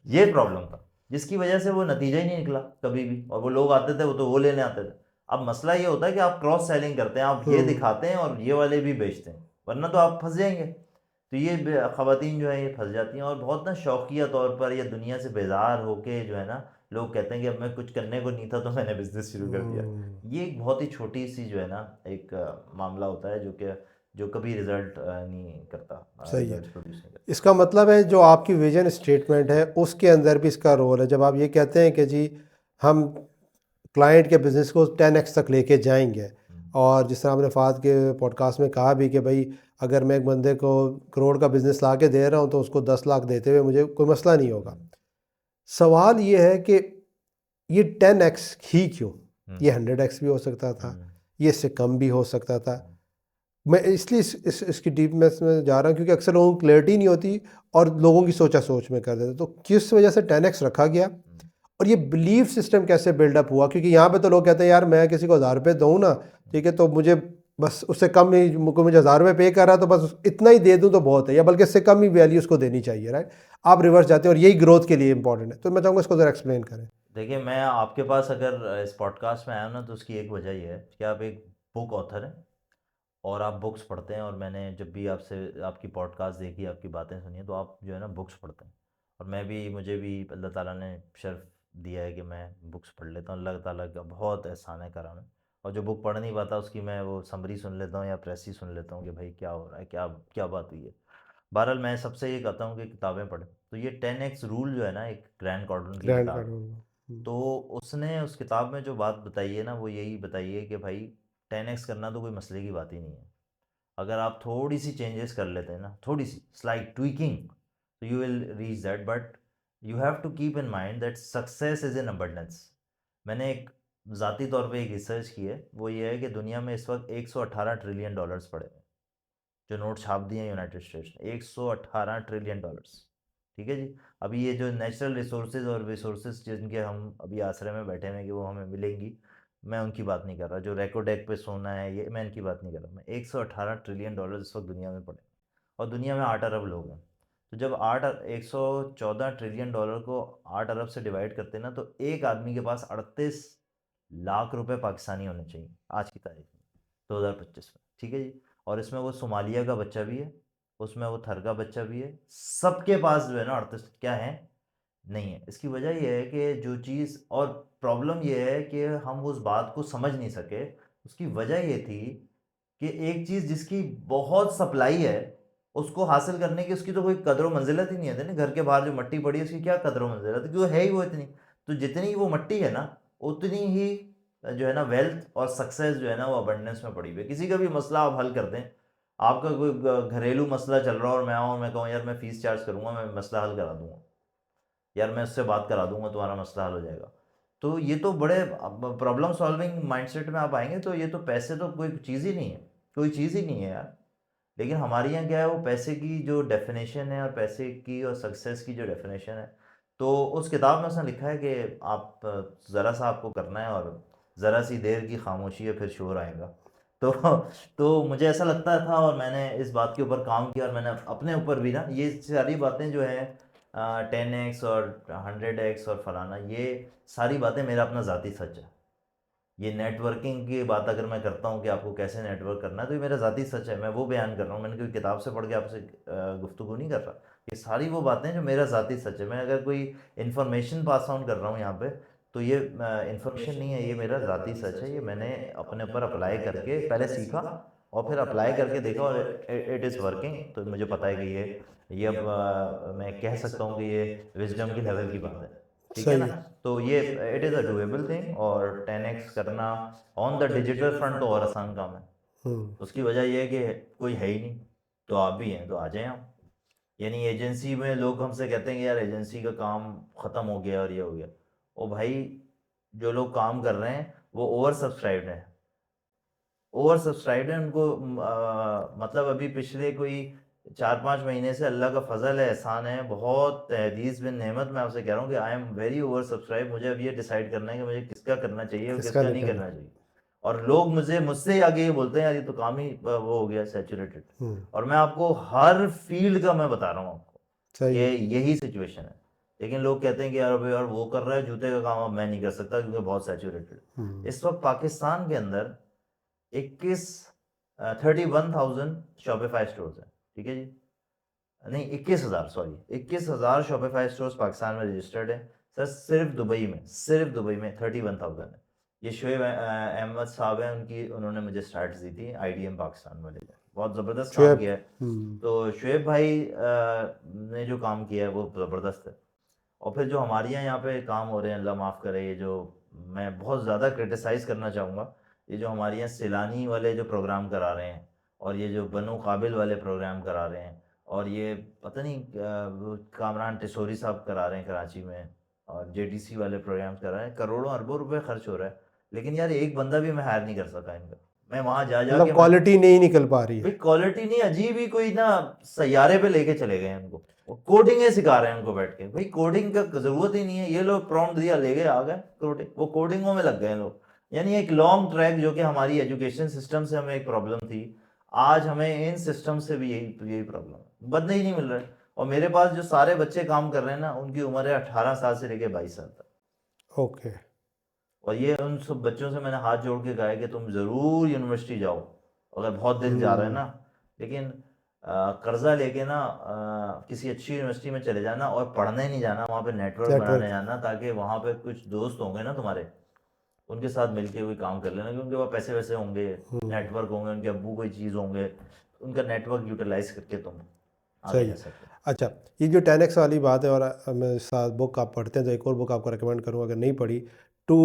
ये प्रॉब्लम था, जिसकी वजह से वो नतीजा ही नहीं निकला कभी भी, और वो लोग आते थे, वो तो वो लेने आते थे। अब मसला ये होता है कि आप क्रॉस सेलिंग करते हैं, आप ये हम्म। दिखाते हैं और ये वाले भी बेचते हैं, वरना तो आप फंस जाएंगे। तो ये खवातीन जो है ये फंस जाती हैं, और बहुत ना शौकिया तौर पर या दुनिया से बेजार होके जो है ना, लोग कहते हैं कि अब मैं कुछ करने को नहीं था तो मैंने बिजनेस शुरू कर दिया। हम्म। ये एक बहुत ही छोटी सी जो है ना एक मामला होता है, जो कभी रिजल्ट नहीं करता, सही है। रिजल्ट प्रोड्यूस नहीं करता। इसका मतलब है जो आपकी विजन स्टेटमेंट है उसके अंदर भी इसका रोल है। जब आप ये कहते हैं कि जी हम क्लाइंट के बिज़नेस को 10x तक लेके जाएंगे, हम्म, और जिस तरह आपने फाद के पॉडकास्ट में कहा भी कि भाई अगर मैं एक बंदे को करोड़ का बिज़नेस ला के दे रहा हूँ तो उसको 10 लाख देते हुए मुझे कोई मसला नहीं होगा। हम्म, सवाल ये है कि ये 10x ही क्यों? हम्म, ये 100x भी हो सकता था, हम्म, ये इससे कम भी हो सकता था। हम्म, मैं इसलिए इसकी डीप में इसमें जा रहा हूँ क्योंकि अक्सर लोगों को क्लैरिटी नहीं होती और लोगों की सोचा सोच में कर देते, तो किस वजह से 10x रखा गया और ये बिलीफ सिस्टम कैसे बिल्डअप हुआ? क्योंकि यहाँ पे तो लोग कहते हैं यार मैं किसी को 1000 रुपये दूँ ना, ठीक है, तो मुझे बस उससे कम ही, मुझे 1000 रुपये पे कर रहा है तो बस इतना ही दे दूँ तो बहुत है, या बल्कि इससे कम ही वैल्यू उसको देनी चाहिए, राइट? आप रिवर्स जाते हैं और यही ग्रोथ के लिए इंपॉर्टेंट है, तो मैं चाहूँगा इसको ज़रा एक्सप्लेन करें। देखिए, मैं आपके पास अगर इस पॉडकास्ट में आया हूँ ना, तो उसकी एक वजह ये है कि आप एक बुक ऑथर हैं और आप बुक्स पढ़ते हैं। और मैंने जब भी आपसे आपकी पॉडकास्ट देखी, आपकी बातें सुनी है, तो आप जो है ना बुक्स पढ़ते हैं। और मैं भी, मुझे भी अल्लाह ताला ने शर्फ दिया है कि मैं बुक्स पढ़ लेता हूँ। अल्लाह ताला का बहुत एहसान है करा में। और जो बुक पढ़ नहीं पाता उसकी मैं वो समरी सुन लेता हूँ या प्रेस ही सुन लेता हूँ कि भाई क्या हो रहा है, क्या क्या बात हुई है। बहरहाल, मैं सबसे ये कहता हूँ कि किताबें पढ़ें। तो ये 10x रूल जो है ना, एक ग्रैंड कॉर्डन की ग्रैंड किताब है। कार्ड। तो उसने उस किताब में जो बात बताई है ना, वो यही बताई है कि भाई 10x करना तो कोई मसले की बात ही नहीं है। अगर आप थोड़ी सी चेंजेस कर लेते हैं ना, थोड़ी सी स्लाइट ट्वीकिंग, तो you will reach that. But you have to keep in mind that success is in abundance. मैंने एक ज़ाती तौर पे एक रिसर्च की है, वो ये है कि दुनिया में इस वक्त 118 ट्रिलियन डॉलर्स पड़े हैं, जो नोट छाप दिए हैं यूनाइटेड स्टेट्स ने, 118 ट्रिलियन डॉलर्स। ठीक है जी। अभी ये जो नेचुरल रिसोर्सेज और रिसोर्सेज जिनके हम अभी आश्रय में बैठे हुए हैं कि वो हमें मिलेंगी, मैं उनकी बात नहीं कर रहा। जो रेकोडेक पे सोना है, ये मैं इनकी बात नहीं कर रहा। मैं 118 ट्रिलियन डॉलर इस वक्त दुनिया में पड़े, और दुनिया में 8 अरब लोग हैं। तो जब 114 ट्रिलियन डॉलर को 8 अरब से डिवाइड करते हैं ना, तो एक आदमी के पास 38 लाख रुपए पाकिस्तानी होने चाहिए आज की तारीख में, 2025 में। ठीक है जी। और इसमें वो सोमालिया का बच्चा भी है, उसमें वो थर का बच्चा भी है, सबके पास जो है ना 38 क्या है, नहीं है। इसकी वजह ये है कि जो चीज़, और प्रॉब्लम ये है कि हम उस बात को समझ नहीं सके। उसकी वजह ये थी कि एक चीज़ जिसकी बहुत सप्लाई है, उसको हासिल करने की उसकी तो कोई कदर मंजिलत ही नहीं है ना। घर के बाहर जो मट्टी पड़ी है, उसकी क्या कदर मंजिलत है, क्योंकि वो है ही वो इतनी। तो जितनी वो मट्टी है ना, उतनी ही जो है ना वेल्थ और सक्सेस जो है ना, वो अबंडेंस में पड़ी हुई है। किसी का भी मसला आप हल कर दें, आपका कोई घरेलू मसला चल रहा है और मैं आऊँ और मैं कहूँ यार मैं फ़ीस चार्ज करूँगा, मैं मसला हल करा दूँगा, यार मैं उससे बात करा दूंगा, तुम्हारा मसला हल हो जाएगा। तो ये तो बड़े प्रॉब्लम सॉल्विंग माइंडसेट में आप आएंगे, तो ये तो पैसे तो कोई चीज़ ही नहीं है, कोई चीज़ ही नहीं है यार। लेकिन हमारे यहाँ क्या है, वो पैसे की जो डेफिनेशन है और पैसे की और सक्सेस की जो डेफिनेशन है, तो उस किताब में उसने लिखा है कि आप ज़रा सा आपको करना है, और ज़रा सी देर की खामोशी है फिर शोर आएगा। तो तो मुझे ऐसा लगता था, और मैंने इस बात के ऊपर काम किया, और मैंने अपने ऊपर भी ना ये सारी बातें जो हैं 10x और 100x और फलाना, ये सारी बातें मेरा अपना ज़ाती सच है। ये नेटवर्किंग की बात अगर मैं करता हूँ कि आपको कैसे नेटवर्क करना है, तो ये मेरा ज़ाती सच है, मैं वो बयान कर रहा हूँ। मैंने कोई किताब से पढ़ के आपसे गुफ्तगू नहीं कर रहा। ये सारी वो बातें जो मेरा ज़ाती सच है। मैं अगर कोई इन्फॉर्मेशन पास ऑन कर रहा हूँ यहाँ पे, तो ये इन्फॉर्मेशन नहीं है, ये मेरा ज़ाती सच है। ये मैंने अपने ऊपर अप्लाई करके पहले सीखा, और फिर अप्लाई करके देखा, और इट इज़ वर्किंग। तो मुझे पता है कि ये अब मैं कह सकता हूँ कि ये विजडम की लेवल की बात है। ठीक है सही ना। है। तो ये it is a doable thing, और 10x करना ऑन द डिजिटल फ्रंट तो और आसान काम है। हम्म। उसकी वजह ये है कि कोई है ही नहीं, तो आप भी हैं, तो आ जाएं आप। यानी एजेंसी में लोग हमसे कहते हैं कि यार एजेंसी का काम ख़त्म हो गया और ये हो गया। ओ भाई, जो लोग काम कर रहे हैं वो ओवर सब्सक्राइब्ड हैं, ओवर सब्सक्राइब्ड है उनको। मतलब अभी पिछले कोई 4-5 महीने से अल्लाह का फजल है, एहसान है, बहुत तहदीस बिन नेमत। मैं आपसे कह रहा हूँ कि I am very over subscribe. मुझे अब ये डिसाइड करना है कि मुझे किसका करना चाहिए और किसका किसका नहीं नहीं करना। करना चाहिए। और लोग मुझसे ही आगे ये बोलते हैं यार ये तो काम ही वो हो गया सैचुरेटेड। हम्म। और मैं आपको हर फील्ड का मैं बता रहा हूँ आपको सही कि है। यही सिचुएशन है। लेकिन लोग कहते हैं कि यार अभी यार वो कर रहा है जूते का काम, अब मैं नहीं कर सकता क्योंकि बहुत सैचुरेटेड। इस वक्त पाकिस्तान के अंदर 21 31,000 शॉपिफाई स्टोर्स हैं। ठीक है जी। नहीं, 21,000, सॉरी, 21,000 शॉपिफाई स्टोर्स पाकिस्तान में रजिस्टर्ड है। सर सिर्फ दुबई में, सिर्फ दुबई में 31,000 है। ये शुएब अहमद साहब हैं, उनकी, उन्होंने मुझे स्टार्ट दी थी IDM पाकिस्तान वाले ने, बहुत ज़बरदस्त काम शुएब। किया है। तो शुएब भाई ने जो काम किया है वो ज़बरदस्त है। और फिर जो हमारे यहाँ पे काम हो रहे हैं, अल्लाह माफ़ करे, ये जो मैं बहुत ज़्यादा क्रिटिसाइज़ करना चाहूँगा, ये जो हमारे यहाँ सैलानी वाले जो प्रोग्राम करा रहे हैं, और ये जो बनो काबिल वाले प्रोग्राम करा रहे हैं, और ये पता नहीं वो कामरान टिसोरी साहब करा रहे हैं कराची में, और JTC वाले प्रोग्राम करा रहे हैं, करोड़ों अरबों रुपए खर्च हो रहा है। लेकिन यार एक बंदा भी मैं हायर नहीं कर सका इनका। मैं वहां जा मतलब के क्वालिटी नहीं निकल पा रही भाई है। क्वालिटी नहीं, अजीब ही कोई ना सैयारे पे लेके चले गए हैं उनको। वो कोडिंग सिखा रहे हैं उनको बैठ के, भाई कोडिंग का जरूरत ही नहीं है। ये लोग प्रॉम्प्ट दिया ले गए आ गए कोडिंग, वो कोडिंगों में लग गए लोग। यानी एक लॉन्ग ट्रैक जो कि हमारी एजुकेशन सिस्टम से हमें एक प्रॉब्लम थी, आज हमें इन सिस्टम से भी यही प्रॉब्लम है, बंदे ही नहीं मिल रहे। और मेरे पास जो सारे बच्चे काम कर रहे हैं ना, उनकी उम्र है 18 साल से लेके 22 साल तक। ओके। और ये उन सब बच्चों से मैंने हाथ जोड़ के कहा है कि तुम ज़रूर यूनिवर्सिटी जाओ अगर बहुत दिल जा रहा है ना, लेकिन कर्जा लेके ना किसी अच्छी यूनिवर्सिटी में चले जाना और पढ़ने नहीं जाना, वहाँ पे नेटवर्क बनाने नेटवर्क। जाना, ताकि वहाँ पे कुछ दोस्त होंगे ना तुम्हारे, उनके साथ मिलके कोई काम कर लेना, क्योंकि उनके पास पैसे वैसे होंगे, नेटवर्क होंगे, उनके अब्बू कोई चीज़ होंगे, उनका नेटवर्क यूटिलाइज करके तुम आगे सही जा है। सकते हो। अच्छा, ये जो 10x वाली बात है, और मैं साथ बुक आप पढ़ते हैं तो एक और बुक आपको रिकमेंड करूँगा अगर नहीं पढ़ी, to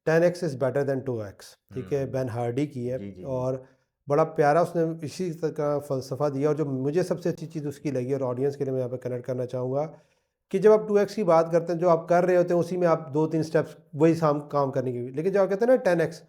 10x is better than 2x, ठीक है, बेन हार्डी की है। जी जी जी। और बड़ा प्यारा उसने इसी तरह का फ़लसफ़ा दिया, और जो मुझे सबसे अच्छी चीज़ उसकी लगी और ऑडियंस के लिए मैं यहाँ पे कनेक्ट करना चाहूँगा, कि जब आप 2x की बात करते हैं, जो आप कर रहे होते हैं उसी में आप 2-3 स्टेप्स वही साम काम करने की, लेकिन जब आप कहते हैं ना 10x,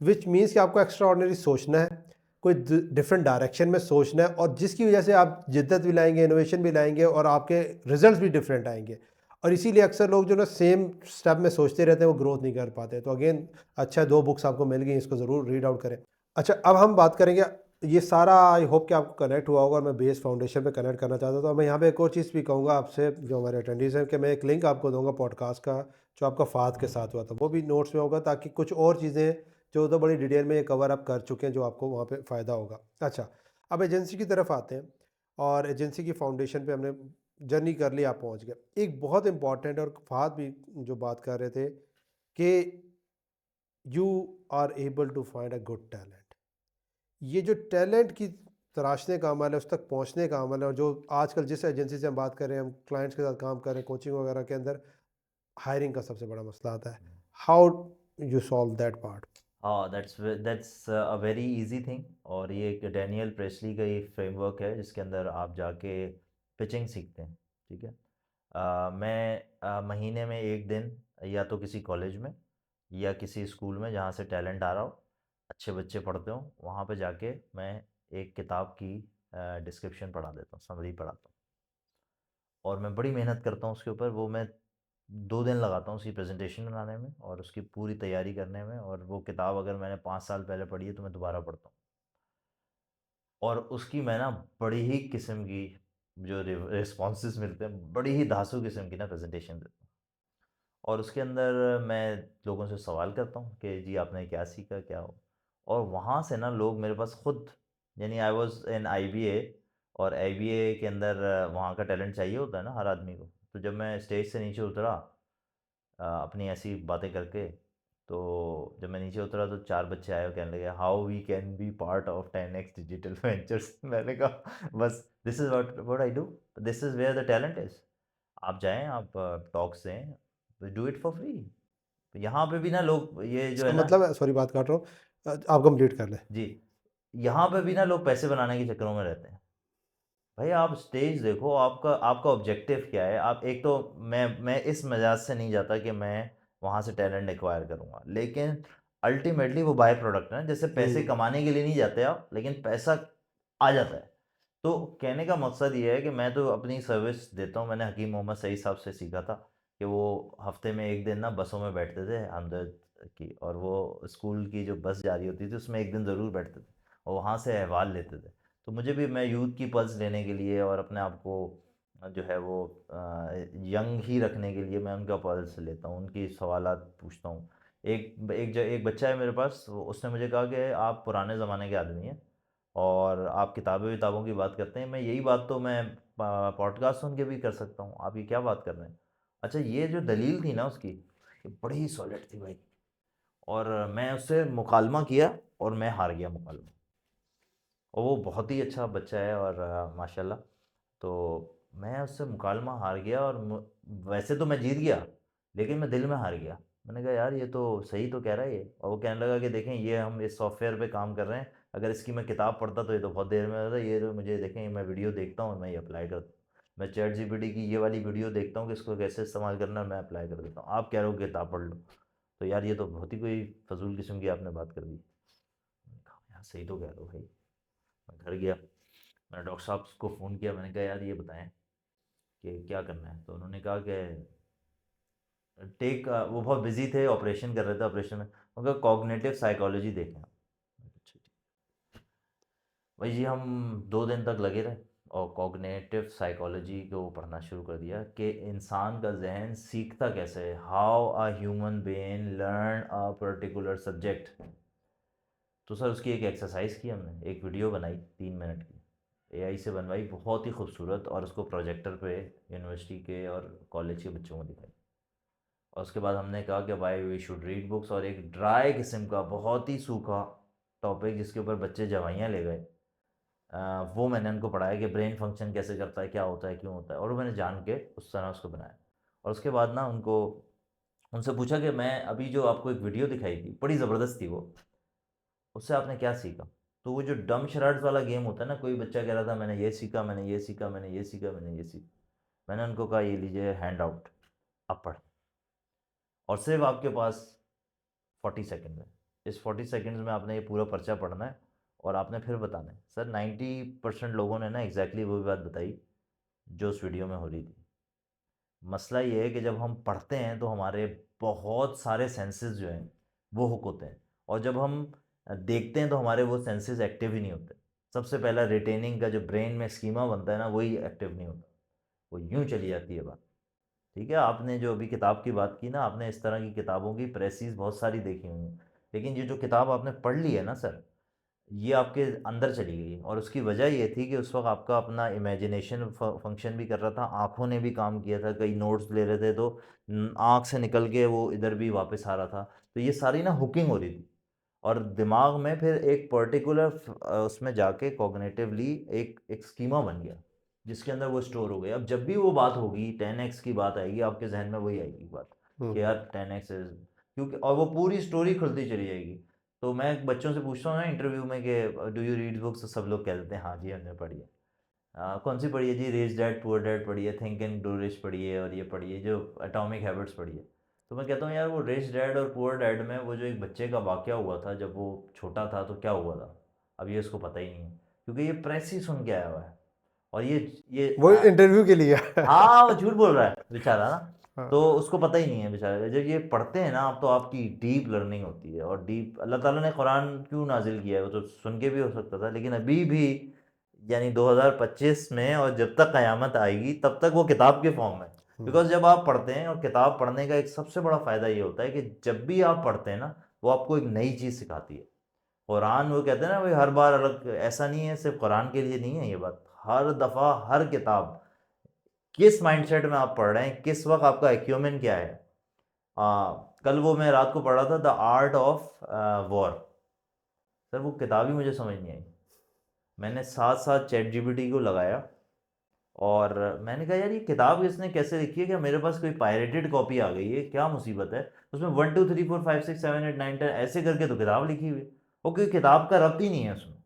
विच मीन्स कि आपको एक्स्ट्रा ऑर्डिनरी सोचना है, कोई डिफरेंट डायरेक्शन में सोचना है, और जिसकी वजह से आप जिद्दत भी लाएंगे, इनोवेशन भी लाएंगे, और आपके रिजल्ट्स भी डिफरेंट आएंगे। और इसीलिए अक्सर लोग जो ना सेम स्टेप में सोचते रहते हैं, वो ग्रोथ नहीं कर पाते। तो अगेन अच्छा, 2 बुक्स आपको मिल गई, इसको ज़रूर रीड आउट करें। अच्छा, अब हम बात करेंगे, ये सारा आई होप कि आपको कनेक्ट हुआ होगा, और मैं बेस फाउंडेशन पे कनेक्ट करना चाहता था। तो मैं यहाँ पे एक और चीज़ भी कहूँगा आपसे, जो हमारे अटेंडीज़ हैं, कि मैं एक लिंक आपको दूंगा पॉडकास्ट का, जो आपका फ़ाद के साथ हुआ था, वो भी नोट्स में होगा, ताकि कुछ और चीज़ें जो तो बड़ी डिटेल में ये कवर अप कर चुके हैं, जो आपको वहाँ पे फ़ायदा होगा। अच्छा, अब एजेंसी की तरफ आते हैं, और एजेंसी की फाउंडेशन पे हमने जर्नी कर ली, आप पहुँच गए। एक बहुत इंपॉर्टेंट, और फ़ाद भी जो बात कर रहे थे, कि you are able to find a good talent. ये जो टैलेंट की तराशने का अमल है, उस तक पहुंचने का अमल है, और जो आजकल जिस एजेंसी से हम बात कर रहे हैं, हम क्लाइंट्स के साथ काम कर रहे हैं, कोचिंग वगैरह के अंदर हायरिंग का सबसे बड़ा मसला आता है। How you solve that part? हाँ, that's a very easy thing. और ये एक डैनियल प्रेस्ली का ही फ्रेमवर्क है, जिसके अंदर आप जाके पिचिंग सीखते हैं। ठीक है। मैं महीने में एक दिन या तो किसी कॉलेज में या किसी स्कूल में जहाँ से टैलेंट आ रहा हो, अच्छे बच्चे पढ़ते हो, वहाँ पे जाके मैं एक किताब की डिस्क्रिप्शन पढ़ा देता हूँ, समरी पढ़ाता हूँ। और मैं बड़ी मेहनत करता हूँ उसके ऊपर। वो मैं 2 दिन लगाता हूँ उसकी प्रेजेंटेशन बनाने में और उसकी पूरी तैयारी करने में। और वो किताब अगर मैंने 5 साल पहले पढ़ी है तो मैं दोबारा पढ़ता हूँ। और उसकी मैं ना बड़ी ही किस्म की जो रिस्पॉन्सेज मिलते हैं, बड़ी ही धांसू किस्म की ना प्रेजेंटेशन देता हूँ। और उसके अंदर मैं लोगों से सवाल करता हूँ कि जी आपने क्या सीखा, क्या हो। और वहाँ से ना लोग मेरे पास खुद, यानी आई वॉज इन IBA, और IBA के अंदर वहाँ का टैलेंट चाहिए होता है ना हर आदमी को। तो जब मैं स्टेज से नीचे उतरा अपनी ऐसी बातें करके, तो जब मैं नीचे उतरा तो 4 बच्चे आए और कहने लगे how we can be part of 10x digital ventures. मैंने कहा बस this is what I do, this is where the talent is. आप जाएं, आप टॉक्स दें, डू इट फॉर फ्री। यहाँ पे भी ना लोग ये जो है इसका ना, मतलब है, सॉरी बात काट रहा हूँ, आप कंप्लीट कर लें। जी, यहाँ पे भी ना लोग पैसे बनाने के चक्करों में रहते हैं। भाई आप स्टेज देखो, आपका आपका ऑब्जेक्टिव क्या है। आप एक तो, मैं इस मजाज से नहीं जाता कि मैं वहाँ से टैलेंट एक्वायर करूँगा, लेकिन अल्टीमेटली वो बाय प्रोडक्ट है ना। जैसे पैसे कमाने के लिए नहीं जाते आप, लेकिन पैसा आ जाता है। तो कहने का मकसद ये है कि मैं तो अपनी सर्विस देता हूँ। मैंने हकीम मोहम्मद सईद साहब से सीखा था कि वो हफ्ते में एक दिन ना बसों में बैठते थे हमदर्द की, और वो स्कूल की जो बस जा रही होती थी उसमें एक दिन ज़रूर बैठते थे और वहाँ से अहवाल लेते थे। तो मुझे भी, मैं यूथ की पल्स लेने के लिए और अपने आप को जो है वो यंग ही रखने के लिए मैं उनका पल्स लेता हूँ, उनकी सवालात पूछता हूँ। एक बच्चा है मेरे पास, उसने मुझे कहा कि आप पुराने ज़माने के आदमी हैं और आप किताबों की बात करते हैं। मैं यही बात तो मैं पॉडकास्ट सुन के भी कर सकता हूँ, आप ये क्या बात कर रहे हैं। अच्छा, ये जो दलील थी ना उसकी, ये बड़ी ही सॉलिड थी भाई। और मैं उससे मुकालमा किया और मैं हार गया मुकालमा। और वो बहुत ही अच्छा बच्चा है और माशाल्लाह। तो मैं उससे मुकालमा हार गया और वैसे तो मैं जीत गया, लेकिन मैं दिल में हार गया। मैंने कहा यार ये तो सही तो कह रहा है ये। और वो कहने लगा कि देखें ये हम इस सॉफ्टवेयर पे काम कर रहे हैं, अगर इसकी मैं किताब पढ़ता तो ये तो बहुत देर में होता, ये तो मुझे देखें मैं वीडियो देखता हूँ, मैं ये अप्लाई करता हूँ। मैं चैट GPT की ये वाली वीडियो देखता हूँ कि इसको कैसे इस्तेमाल करना है, मैं अप्लाई कर देता हूँ। आप कह रहे हो किताब पढ़ लो। तो यार ये तो बहुत ही कोई फजूल किस्म की आपने बात कर दी। सही तो कह रहे हो भाई। मैं घर गया, मैंने डॉक्टर साहब को फ़ोन किया, मैंने कहा यार ये बताएं कि क्या करना है। तो उन्होंने कहा कि वो बहुत बिजी थे, ऑपरेशन कर रहे थे, ऑपरेशन में उनका कॉग्निटिव साइकोलॉजी देखें। अच्छा ठीक। भाई जी हम 2 दिन तक लगे रहे और कॉग्निटिव साइकोलॉजी को पढ़ना शुरू कर दिया कि इंसान का जहन सीखता कैसे है, how a human brain learn a particular subject. तो सर उसकी एक एक्सरसाइज की हमने, एक वीडियो बनाई 3 मिनट की, एआई से बनवाई, बहुत ही खूबसूरत, और उसको प्रोजेक्टर पे यूनिवर्सिटी के और कॉलेज के बच्चों को दिखाई। और उसके बाद हमने कहा कि भाई वी शुड रीड बुक्स, और एक ड्राई किस्म का बहुत ही सूखा टॉपिक जिसके ऊपर बच्चे जवाइयाँ ले गए, वो मैंने उनको पढ़ाया कि ब्रेन फंक्शन कैसे करता है, क्या होता है, क्यों होता है, और वो मैंने जान के उस तरह उसको बनाया। और उसके बाद ना उनको उनसे पूछा कि मैं अभी जो आपको एक वीडियो दिखाई थी, बड़ी ज़बरदस्त थी वो, उससे आपने क्या सीखा। तो वो जो डम शराड्स वाला गेम होता है ना, कोई बच्चा कह रहा था मैंने ये सीखा, मैंने ये सीखा, मैंने ये सीखा, मैंने ये सीखा, मैंने उनको कहा ये लीजिए हैंड आउट, अब पढ़, और सिर्फ आपके पास 40 सेकेंड में, इस 40 सेकेंड्स में आपने ये पूरा पर्चा पढ़ना है और आपने फिर बताना है। सर 90% लोगों ने ना एग्जैक्टली वही बात बताई जो उस वीडियो में हो रही थी। मसला ये है कि जब हम पढ़ते हैं तो हमारे बहुत सारे सेंसेस जो हैं वो हुक होते हैं, और जब हम देखते हैं तो हमारे वो सेंसेस एक्टिव ही नहीं होते। सबसे पहला रिटेनिंग का जो ब्रेन में स्कीमा बनता है ना, वही एक्टिव नहीं होता, वो यूं चली जाती है बात। ठीक है, आपने जो अभी किताब की बात की ना, आपने इस तरह की किताबों की प्रेसिस बहुत सारी देखी हुई हैं, लेकिन ये जो किताब आपने पढ़ ली है ना सर, ये आपके अंदर चली गई, और उसकी वजह ये थी कि उस वक्त आपका अपना इमेजिनेशन फंक्शन भी कर रहा था, आँखों ने भी काम किया था, कई नोट्स ले रहे थे तो आँख से निकल के वो इधर भी वापस आ रहा था। तो ये सारी ना हुकिंग हो रही थी, और दिमाग में फिर एक पर्टिकुलर उसमें जाके कॉग्निटिवली एक एक स्कीमा बन गया, जिसके अंदर वो स्टोर हो गई। अब जब भी वो बात होगी, 10x की बात आएगी, आपके जहन में वही आएगी बात कि हम्म। यार 10x इज, क्योंकि और वो पूरी स्टोरी खुलती चली जाएगी। तो मैं बच्चों से पूछता हूँ ना इंटरव्यू में कि डू यू रीड बुक्स, तो सब लोग कह देते हैं हाँ जी हमने पढ़ी है। कौन सी पढ़ी है जी? रिच डैड पुअर डैड पढ़ी है, थिंक एंड ग्रो रिच पढ़ी है, और ये पढ़ी है जो एटॉमिक हैबिट्स पढ़ी है। तो मैं कहता हूँ यार वो रिच डैड और पुअर डैड में वो जो एक बच्चे का वाक़या हुआ था जब वो छोटा था, तो क्या हुआ था, अब ये उसको पता ही नहीं है, क्योंकि ये प्रेस ही सुन के आया हुआ है। और ये वो इंटरव्यू के लिए हाँ वो झूठ बोल रहा है बेचारा ना, हाँ। तो उसको पता ही नहीं है बेचारे। जब ये पढ़ते हैं ना आप, तो आपकी डीप लर्निंग होती है, और डीप अल्लाह ताला ने कुरान क्यों नाजिल किया है, वो तो सुन के भी हो सकता था, लेकिन अभी भी यानी 2025 में और जब तक क़यामत आएगी तब तक वो किताब के फॉर्म में। हम्म। बिकॉज जब आप पढ़ते हैं, और किताब पढ़ने का एक सबसे बड़ा फ़ायदा ये होता है कि जब भी आप पढ़ते हैं ना, वो आपको एक नई चीज़ सिखाती है। कुरान वो कहते हैं ना भाई हर बार अलग, ऐसा नहीं है, सिर्फ कुरान के लिए नहीं है ये बात, हर दफ़ा हर किताब, किस माइंडसेट में आप पढ़ रहे हैं, किस वक्त आपका एक्यूमेन क्या है। कल वो मैं रात को पढ़ रहा था the art of war, sir वो किताब ही मुझे समझ नहीं आई। मैंने साथ साथ चैट जीपीटी को लगाया, और मैंने कहा यार ये किताब इसने कैसे लिखी है, क्या मेरे पास कोई पायरेटेड कॉपी आ गई है, क्या मुसीबत है। उसमें 1 2 3 4 5 6 7 8 9 10 ऐसे करके तो किताब लिखी हुई है, वो कोई किताब का रब्त ही नहीं है उसमें।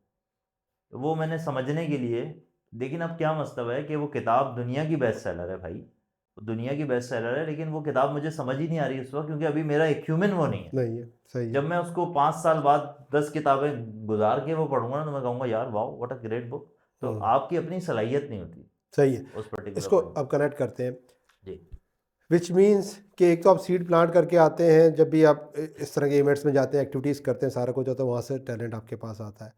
तो वो मैंने समझने के लिए, लेकिन अब क्या मतलब है कि वो किताब दुनिया की बेस्ट सेलर है भाई, वो दुनिया की बेस्ट सेलर है, लेकिन वो किताब मुझे समझ ही नहीं आ रही उस वक्त, क्योंकि अभी मेरा एक्यूमेन वो नहीं है। नहीं है, सही है। जब मैं उसको 5 साल बाद 10 किताबें गुजार के वो पढ़ूंगा ना, तो मैं कहूँगा यार वाह व्हाट अ ग्रेट बुक। तो हम्म। आपकी अपनी सलाहियत नहीं होती सही है। उस पर्टिकुलर इसको पॉइंट। अब कनेक्ट करते हैं, जी विच मीन्स कि एक तो आप सीड प्लांट करके आते हैं, जब भी आप इस तरह के इवेंट्स में जाते हैं, एक्टिविटीज़ करते हैं, सारा कुछ होता है, वहाँ से टैलेंट आपके पास आता है,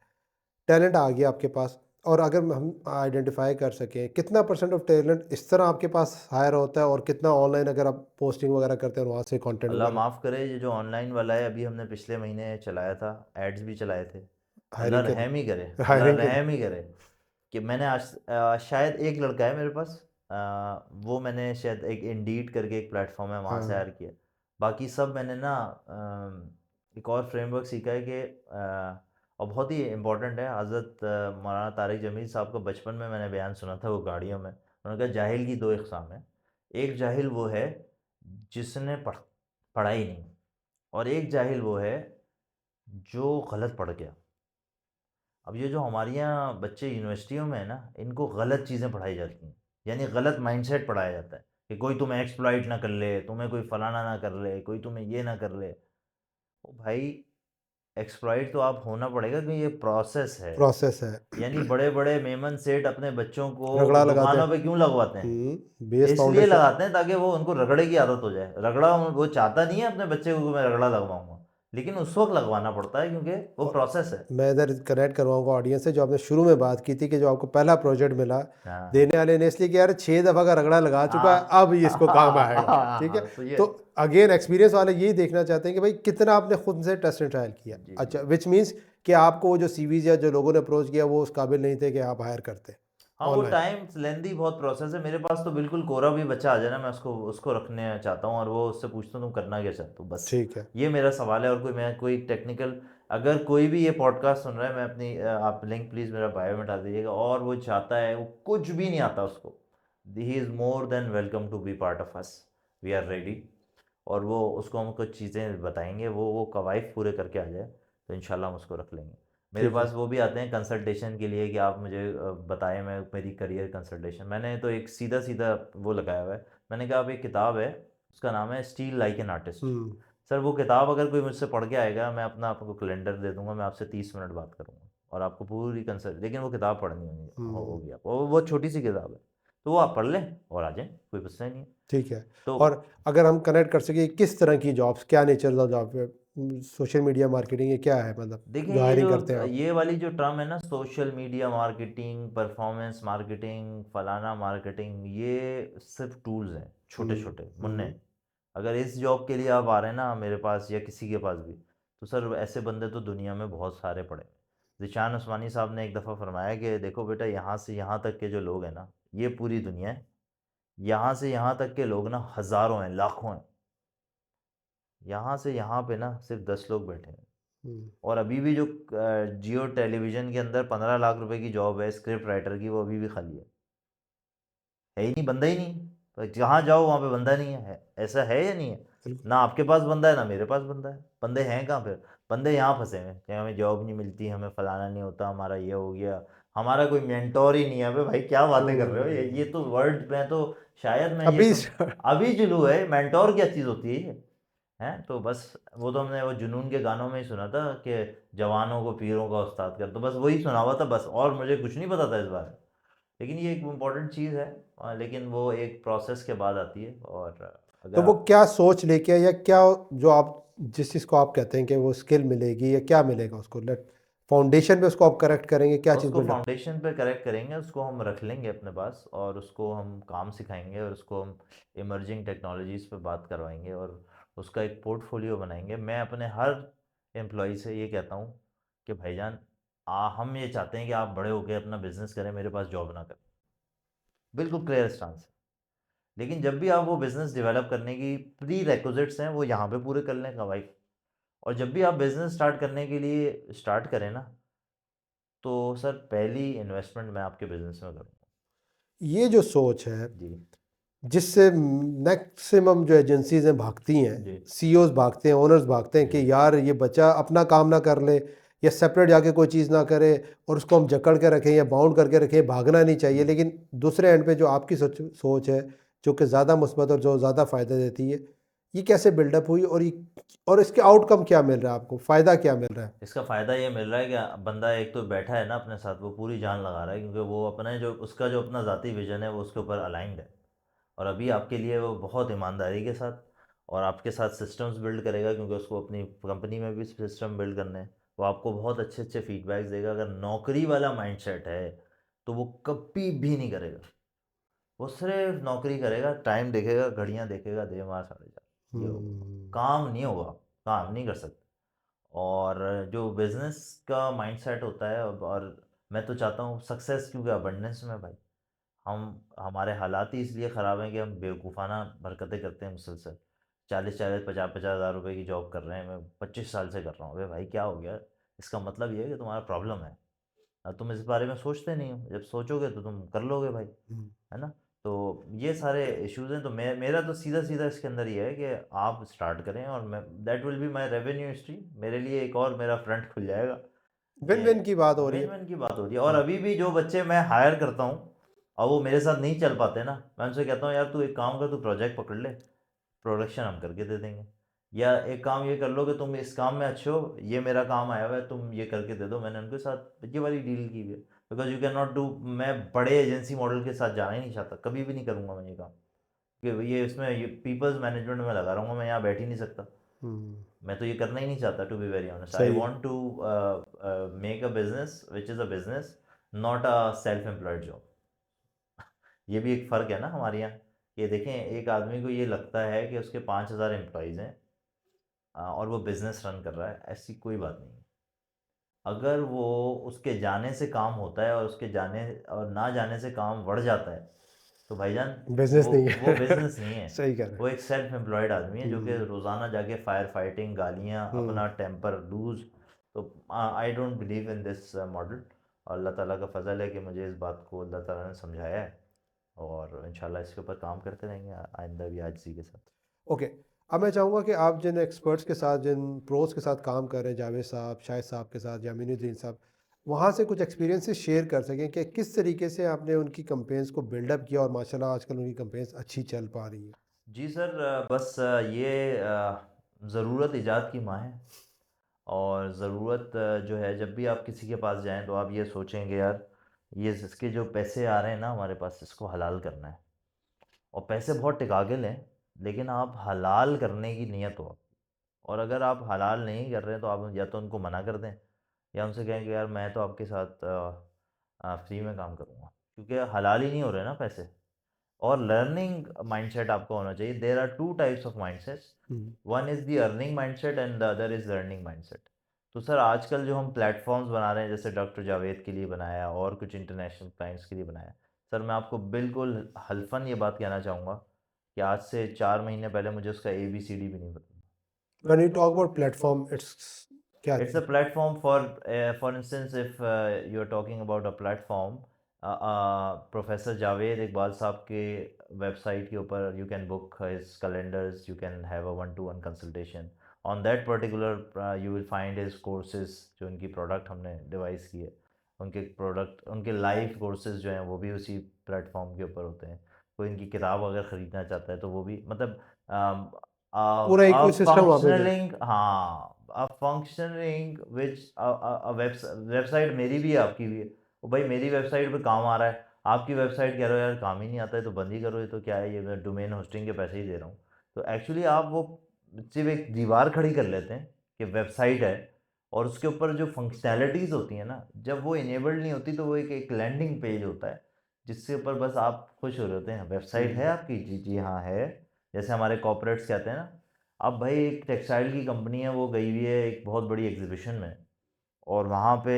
टैलेंट आ गया आपके पास। और अगर हम आइडेंटिफाई कर सकें कितना परसेंट ऑफ टैलेंट इस तरह आपके पास हायर होता है, और कितना ऑनलाइन अगर आप पोस्टिंग वगैरह करते हैं और वहाँ से कंटेंट अल्लाह वगैरह माफ़ करे, ये जो ऑनलाइन वाला है अभी हमने पिछले महीने चलाया था, एड्स भी चलाए थे। अल्लाह हायरिंग के रहम ही करे, लिए, अल्लाह हायरिंग के लिए। रहम ही करे कि मैंने आज शायद एक लड़का है मेरे पास, वो मैंने शायद एक इंडीड करके एक प्लेटफॉर्म है वहाँ से हाँ। हायर किया। बाकी सब मैंने ना एक और फ्रेमवर्क सीखा है कि और बहुत ही इम्पोर्टेंट है, हज़रत मौलाना तारिक जमील साहब का बचपन में मैंने बयान सुना था वो गाड़ियों में, उन्होंने कहा जाहिल की 2 इकसाम है। एक जाहिल वो है जिसने पढ़ाई नहीं, और एक जाहिल वो है जो गलत पढ़ गया। अब ये जो हमारे यहाँ बच्चे यूनिवर्सिटियों में है ना, इनको गलत चीज़ें पढ़ाई जाती हैं, यानी गलत माइंडसेट पढ़ाया जाता है कि कोई तुम्हें एक्सप्लॉइट ना कर ले, तुम्हें कोई फलाना ना कर ले, कोई तुम्हें ये ना कर ले। ओ भाई, एक्सप्लॉइट तो आप होना पड़ेगा क्योंकि ये प्रोसेस है। प्रोसेस है। यानी बड़े बड़े मेमन सेठ अपने बच्चों को रगड़ा लगाते दुकानों हैं। पे क्यों लगवाते हैं? बेस इसलिए फाउंडेशन। लगाते हैं ताकि वो उनको रगड़े की आदत हो जाए। रगड़ा वो चाहता नहीं है अपने बच्चे को कि मैं रगड़ा लगवाऊंगा, लेकिन उस वक्त लगवाना पड़ता है क्योंकि वो और प्रोसेस है। मैं इधर कनेक्ट करवाऊंगा ऑडियंस से, जो आपने शुरू में बात की थी कि जो आपको पहला प्रोजेक्ट मिला हाँ देने वाले ने, इसलिए कि यार 6 दफ़ा का रगड़ा लगा चुका है, हाँ अब ये इसको काम आएगा। ठीक है। तो ये तो अगेन एक्सपीरियंस वाले यही देखना चाहते हैं कि भाई कितना आपने खुद से टेस्ट एंड ट्रायल किया। जी अच्छा, जी। विच मीन्स कि आपको वो जो सीवीज या जो लोगों ने अप्रोच किया वो उस काबिल नहीं थे कि आप हायर करते हाँ वो ऑनलाइन। टाइम लेंदी बहुत प्रोसेस है। मेरे पास तो बिल्कुल कोरा भी बच्चा आ जाए ना, मैं उसको उसको रखने चाहता हूँ और वो उससे पूछता हूँ तुम करना क्या चाहते हो, बस ठीक है। ये मेरा सवाल है। और कोई मैं कोई टेक्निकल, अगर कोई भी ये पॉडकास्ट सुन रहा है, मैं अपनी आप लिंक प्लीज़ मेरा बायो में डाल दीजिएगा, और वो चाहता है, वो कुछ भी नहीं आता उसको, he is more than welcome to be part of us, we are ready. और वो उसको हम कुछ चीज़ें बताएंगे, वो कवायद पूरे करके आ जाए तो इंशाल्लाह हम उसको रख लेंगे। मेरे ठीक है। पास वो भी आते हैं कंसल्टेशन के लिए कि आप मुझे बताएं, मैं मेरी करियर कंसल्टेशन, मैंने तो एक सीधा सीधा वो लगाया हुआ है। मैंने कहा आप एक किताब है, उसका नाम है steel like an artist. Hmm. Sir वो किताब अगर कोई मुझसे पढ़ के आएगा, मैं अपना आपको कैलेंडर दे दूंगा, मैं आपसे 30 मिनट बात करूंगा और आपको पूरी कंसल्ट, लेकिन वो किताब पढ़नी हम्म। होगी आपको, वो बहुत छोटी सी किताब है, तो वो आप पढ़ लें और आ जाएं, कोई मसला ही नहीं है। ठीक है। तो और अगर हम कनेक्ट कर सके किस तरह की जॉब्स, क्या नेचर ऑफ जॉब है, सोशल मीडिया मार्केटिंग, ये क्या है मतलब देखिए जो ये हायरिंग करते हैं जो आप? ये वाली जो टर्म है ना, social media marketing, performance marketing, फलाना मार्केटिंग, ये सिर्फ टूल्स हैं छोटे हम्म। छोटे मुन्ने। हम्म। अगर इस जॉब के लिए आप आ रहे हैं ना मेरे पास या किसी के पास भी, तो सर ऐसे बंदे तो दुनिया में बहुत सारे पड़े हैं। ज़ीशान उस्मानी साहब ने एक दफ़ा फरमाया कि देखो बेटा, यहाँ से यहाँ तक के जो लोग हैं ना, ये पूरी दुनिया है, यहाँ से यहाँ तक के लोग ना हज़ारों हैं, लाखों हैं, यहाँ से यहाँ पे ना सिर्फ 10 लोग बैठे हैं। हम्म। और अभी भी जो जियो टेलीविज़न के अंदर 15 लाख रुपए की जॉब है स्क्रिप्ट राइटर की, वो अभी भी खाली है ही नहीं, बंदा ही नहीं। तो जहाँ जाओ वहाँ पे बंदा नहीं है, ऐसा है या नहीं है? बिल्कुल। ना आपके पास बंदा है ना मेरे पास बंदा है, बंदे हैं कहाँ फिर? बंदे यहाँ फंसे हुए हैं कि हमें जॉब नहीं मिलती, हमें फलाना नहीं होता, हमारा ये हो गया, हमारा कोई मेंटोर ही नहीं है। अबे भाई क्या बातें कर रहे हो? ये हम्म। तो वर्ड में तो शायद मैं ये अभी सुन, अभी जुलू है। मेंटोर क्या चीज़ होती है ये? हैं तो बस, वो तो हमने वो जुनून के गानों में ही सुना था कि जवानों को पीरों का उस्ताद कर, तो बस वही सुना हुआ था बस, और मुझे कुछ नहीं पता था इस बारे में। लेकिन ये एक इम्पॉर्टेंट चीज़ है, लेकिन वो एक प्रोसेस के बाद आती है। और अगर तो वो आप क्या सोच लेके, या क्या जो आप जिस चीज़ को आप कहते हैं कि वो स्किल मिलेगी, या क्या मिलेगा उसको, लेट फाउंडेशन पे उसको आप करेक्ट करेंगे, क्या चीज़ उसको बिल्डअप? फाउंडेशन पे करेक्ट करेंगे, उसको हम रख लेंगे अपने पास, और उसको हम काम सिखाएंगे, और उसको हम इमर्जिंग टेक्नोलॉजीज़ पे बात करवाएंगे, और उसका एक पोर्टफोलियो बनाएंगे। मैं अपने हर एम्प्लॉय से ये कहता हूँ कि भाईजान, हम ये चाहते हैं कि आप बड़े होकर अपना बिजनेस करें, मेरे पास जॉब ना करें। बिल्कुल क्लियर स्टांस है। लेकिन जब भी आप वो बिज़नेस डेवलप करने की प्री रेक्विजिट्स हैं वो यहाँ पे पूरे कर लें भाई। और जब भी आप बिज़नेस स्टार्ट करने के लिए स्टार्ट करें ना, तो सर पहली इन्वेस्टमेंट मैं आपके बिज़नेस में करूँगा। ये जो सोच है जी जिससे मैक्सिमम जो एजेंसीज हैं भागती हैं, जी सीईओज भागते हैं, ओनर्स भागते हैं जी कि यार ये बच्चा अपना काम ना कर ले, या सेपरेट जाके कोई चीज़ ना करे, और उसको हम जकड़ के रखें या बाउंड करके रखें, भागना नहीं चाहिए। हम्म। लेकिन दूसरे एंड पे जो आपकी सोच है, जो कि ज़्यादा मुस्बत और जो ज़्यादा फ़ायदा देती है, ये कैसे बिल्डअप हुई, और इसके आउटकम क्या मिल रहा है आपको, फ़ायदा क्या मिल रहा है? इसका फ़ायदा ये मिल रहा है कि बंदा एक तो बैठा है ना अपने साथ, वो पूरी जान लगा रहा है, क्योंकि वो अपने जो उसका जो अपना ज़ाती विजन है वो उसके ऊपर अलाइंड है। और अभी आपके लिए वो बहुत ईमानदारी के साथ और आपके साथ सिस्टम्स बिल्ड करेगा, क्योंकि उसको अपनी कंपनी में भी सिस्टम बिल्ड करने हैं। वो आपको बहुत अच्छे अच्छे फीडबैक्स देगा। अगर नौकरी वाला माइंडसेट है तो वो कभी भी नहीं करेगा, वो सिर्फ नौकरी करेगा, टाइम देखेगा, घड़ियाँ देखेगा, दे मार साढ़े चार, ये होगा, हम्म। काम नहीं होगा, काम नहीं कर सकते। और जो बिजनेस का माइंडसेट होता है, और मैं तो चाहता हूँ सक्सेस, क्योंकि अबंडेंस में भाई, हम हमारे हालात ही इसलिए ख़राब हैं कि हम बेवकूफ़ाना हरकतें करते हैं मुसलसल। 40-40 50-50 हज़ार रुपए की जॉब कर रहे हैं, मैं 25 साल से कर रहा हूँ। अबे भाई क्या हो गया? इसका मतलब ये है कि तुम्हारा प्रॉब्लम है। अब तुम इस बारे में सोचते नहीं हो, जब सोचोगे तो तुम कर लोगे भाई, हम्म। है ना? तो ये सारे इश्यूज़ हैं। तो मेरा तो सीधा सीधा इसके अंदर ये है कि आप स्टार्ट करें, और मैं that will be my revenue stream, मेरे लिए एक और मेरा फ्रंट खुल जाएगा विन विन की बात कि हो रही विन है। विन की बात हो रही है। और अभी भी जो बच्चे मैं हायर करता हूँ और वो मेरे साथ नहीं चल पाते ना, मैं उनसे कहता हूँ यार तू एक काम कर, तू प्रोजेक्ट पकड़ ले, प्रोडक्शन हम करके दे देंगे। या एक काम ये कर लो कि तुम इस काम में अच्छे हो, ये मेरा काम आया हुआ है, तुम ये करके दे दो। मैंने उनके साथ ये वाली डील की हुई है, because you can not do. मैं बड़े एजेंसी मॉडल के साथ जाना ही नहीं चाहता, कभी भी नहीं करूँगा मैं ये काम, कि ये इसमें ये पीपल्स मैनेजमेंट में लगा रहूँगा, मैं यहाँ बैठ ही नहीं सकता। हम्म, मैं तो ये करना ही नहीं चाहता, to be very honest. I सही। Want to make a business which is a business, not a self employed job. ये भी एक फ़र्क है ना हमारे यहाँ। ये देखें, एक आदमी को ये लगता है कि उसके 5,000 एम्प्लॉयज़ हैं और वो बिज़नेस रन कर रहा है, ऐसी कोई बात नहीं है। अगर वो उसके जाने से काम होता है और उसके जाने और ना जाने से काम बढ़ जाता है, तो भाईजान बिजनेस नहीं वो है। बिज़नेस नहीं है। सही कह रहे हैं। वो एक सेल्फ एम्प्लॉयड आदमी है जो कि हम्म। रोज़ाना जाके फायर फाइटिंग, गालियाँ, हम्म। अपना टेम्पर लूज़। तो I don't believe in this model. और अल्लाह ताला का फ़ज़ल है कि मुझे इस बात को अल्लाह ताला ने समझाया है, और इंशाल्लाह इसके ऊपर काम करते रहेंगे आइंदा भी आजिज़ी के साथ। ओके। अब मैं चाहूँगा कि आप जिन एक्सपर्ट्स के साथ, जिन प्रोस के साथ काम कर रहे हैं, जावेद साहब, शाहिद साहब के साथ या मीनुद्दीन साहब, वहाँ से कुछ एक्सपीरियंसेस शेयर कर सकें कि किस तरीके से आपने उनकी कंपेन्स को बिल्डअप किया और माशाल्लाह आजकल उनकी कंपेन्स अच्छी चल पा रही हैं। जी सर, बस ये ज़रूरत ईजाद की माँ है। और ज़रूरत जो है, जब भी आप किसी के पास जाएं तो आप ये सोचेंगे यार, ये इसके जो पैसे आ रहे हैं ना हमारे पास, इसको हलाल करना है। और पैसे बहुत टिका के लें, लेकिन आप हलाल करने की नीयत हो। और अगर आप हलाल नहीं कर रहे हैं तो आप या तो उनको मना कर दें, या उनसे कहें कि यार मैं तो आपके साथ फ्री में काम करूँगा, क्योंकि हलाल ही नहीं हो रहे ना पैसे। और लर्निंग माइंडसेट आपको होना चाहिए। There are two types of mindsets, hmm. One is the earning mindset and the other is learning mindset. तो सर आजकल जो हम प्लेटफॉर्म्स बना रहे हैं, जैसे डॉक्टर जावेद के लिए बनाया और कुछ इंटरनेशनल क्लाइंट्स के लिए बनाया, सर मैं आपको बिल्कुल हल्फन ये बात कहना चाहूँगा कि आज से 4 महीने पहले मुझे उसका ABCD भी नहीं पता। When you talk about platform, it's क्या It's a cheese? platform for instance, if you are talking about a platform, professor Javed Iqbal साहब के वेबसाइट के ऊपर you can book his calendars, you can have a 1-to-1 consultation on that particular, you will find his courses, जो उनकी product हमने device की है, उनके प्रोडक्ट, उनके लाइव कोर्सेज जो हैं वो भी उसी प्लेटफॉर्म के ऊपर होते हैं। कोई इनकी किताब अगर ख़रीदना चाहता है तो वो भी, मतलब पूरा इकोसिस्टम वहाँ पे जो। फंक्शनलिंग, हाँ, अ फंक्शनिंग विच वेबसाइट मेरी भी है, आपकी भी है। वो भाई मेरी वेबसाइट पे काम आ रहा है, आपकी वेबसाइट कह रहे हो यार काम ही नहीं आता है, तो बंद ही करो, ये तो क्या है, ये मैं डोमेन होस्टिंग के पैसे ही दे रहा हूँ। तो एक्चुअली आप वो सिर्फ एक दीवार खड़ी कर लेते हैं कि वेबसाइट है, और उसके ऊपर जो फंक्शनैलिटीज़ होती हैं ना, जब वो इनेबल्ड नहीं होती तो वो एक लैंडिंग पेज होता है, जिसके ऊपर बस आप खुश हो रहे होते हैं, वेबसाइट है हम्म। आपकी, जी जी हाँ है। जैसे हमारे कॉर्पोरेट्स कहते हैं ना, अब भाई एक टेक्सटाइल की कंपनी है, वो गई हुई है एक बहुत बड़ी एग्जीबिशन में, और वहाँ पे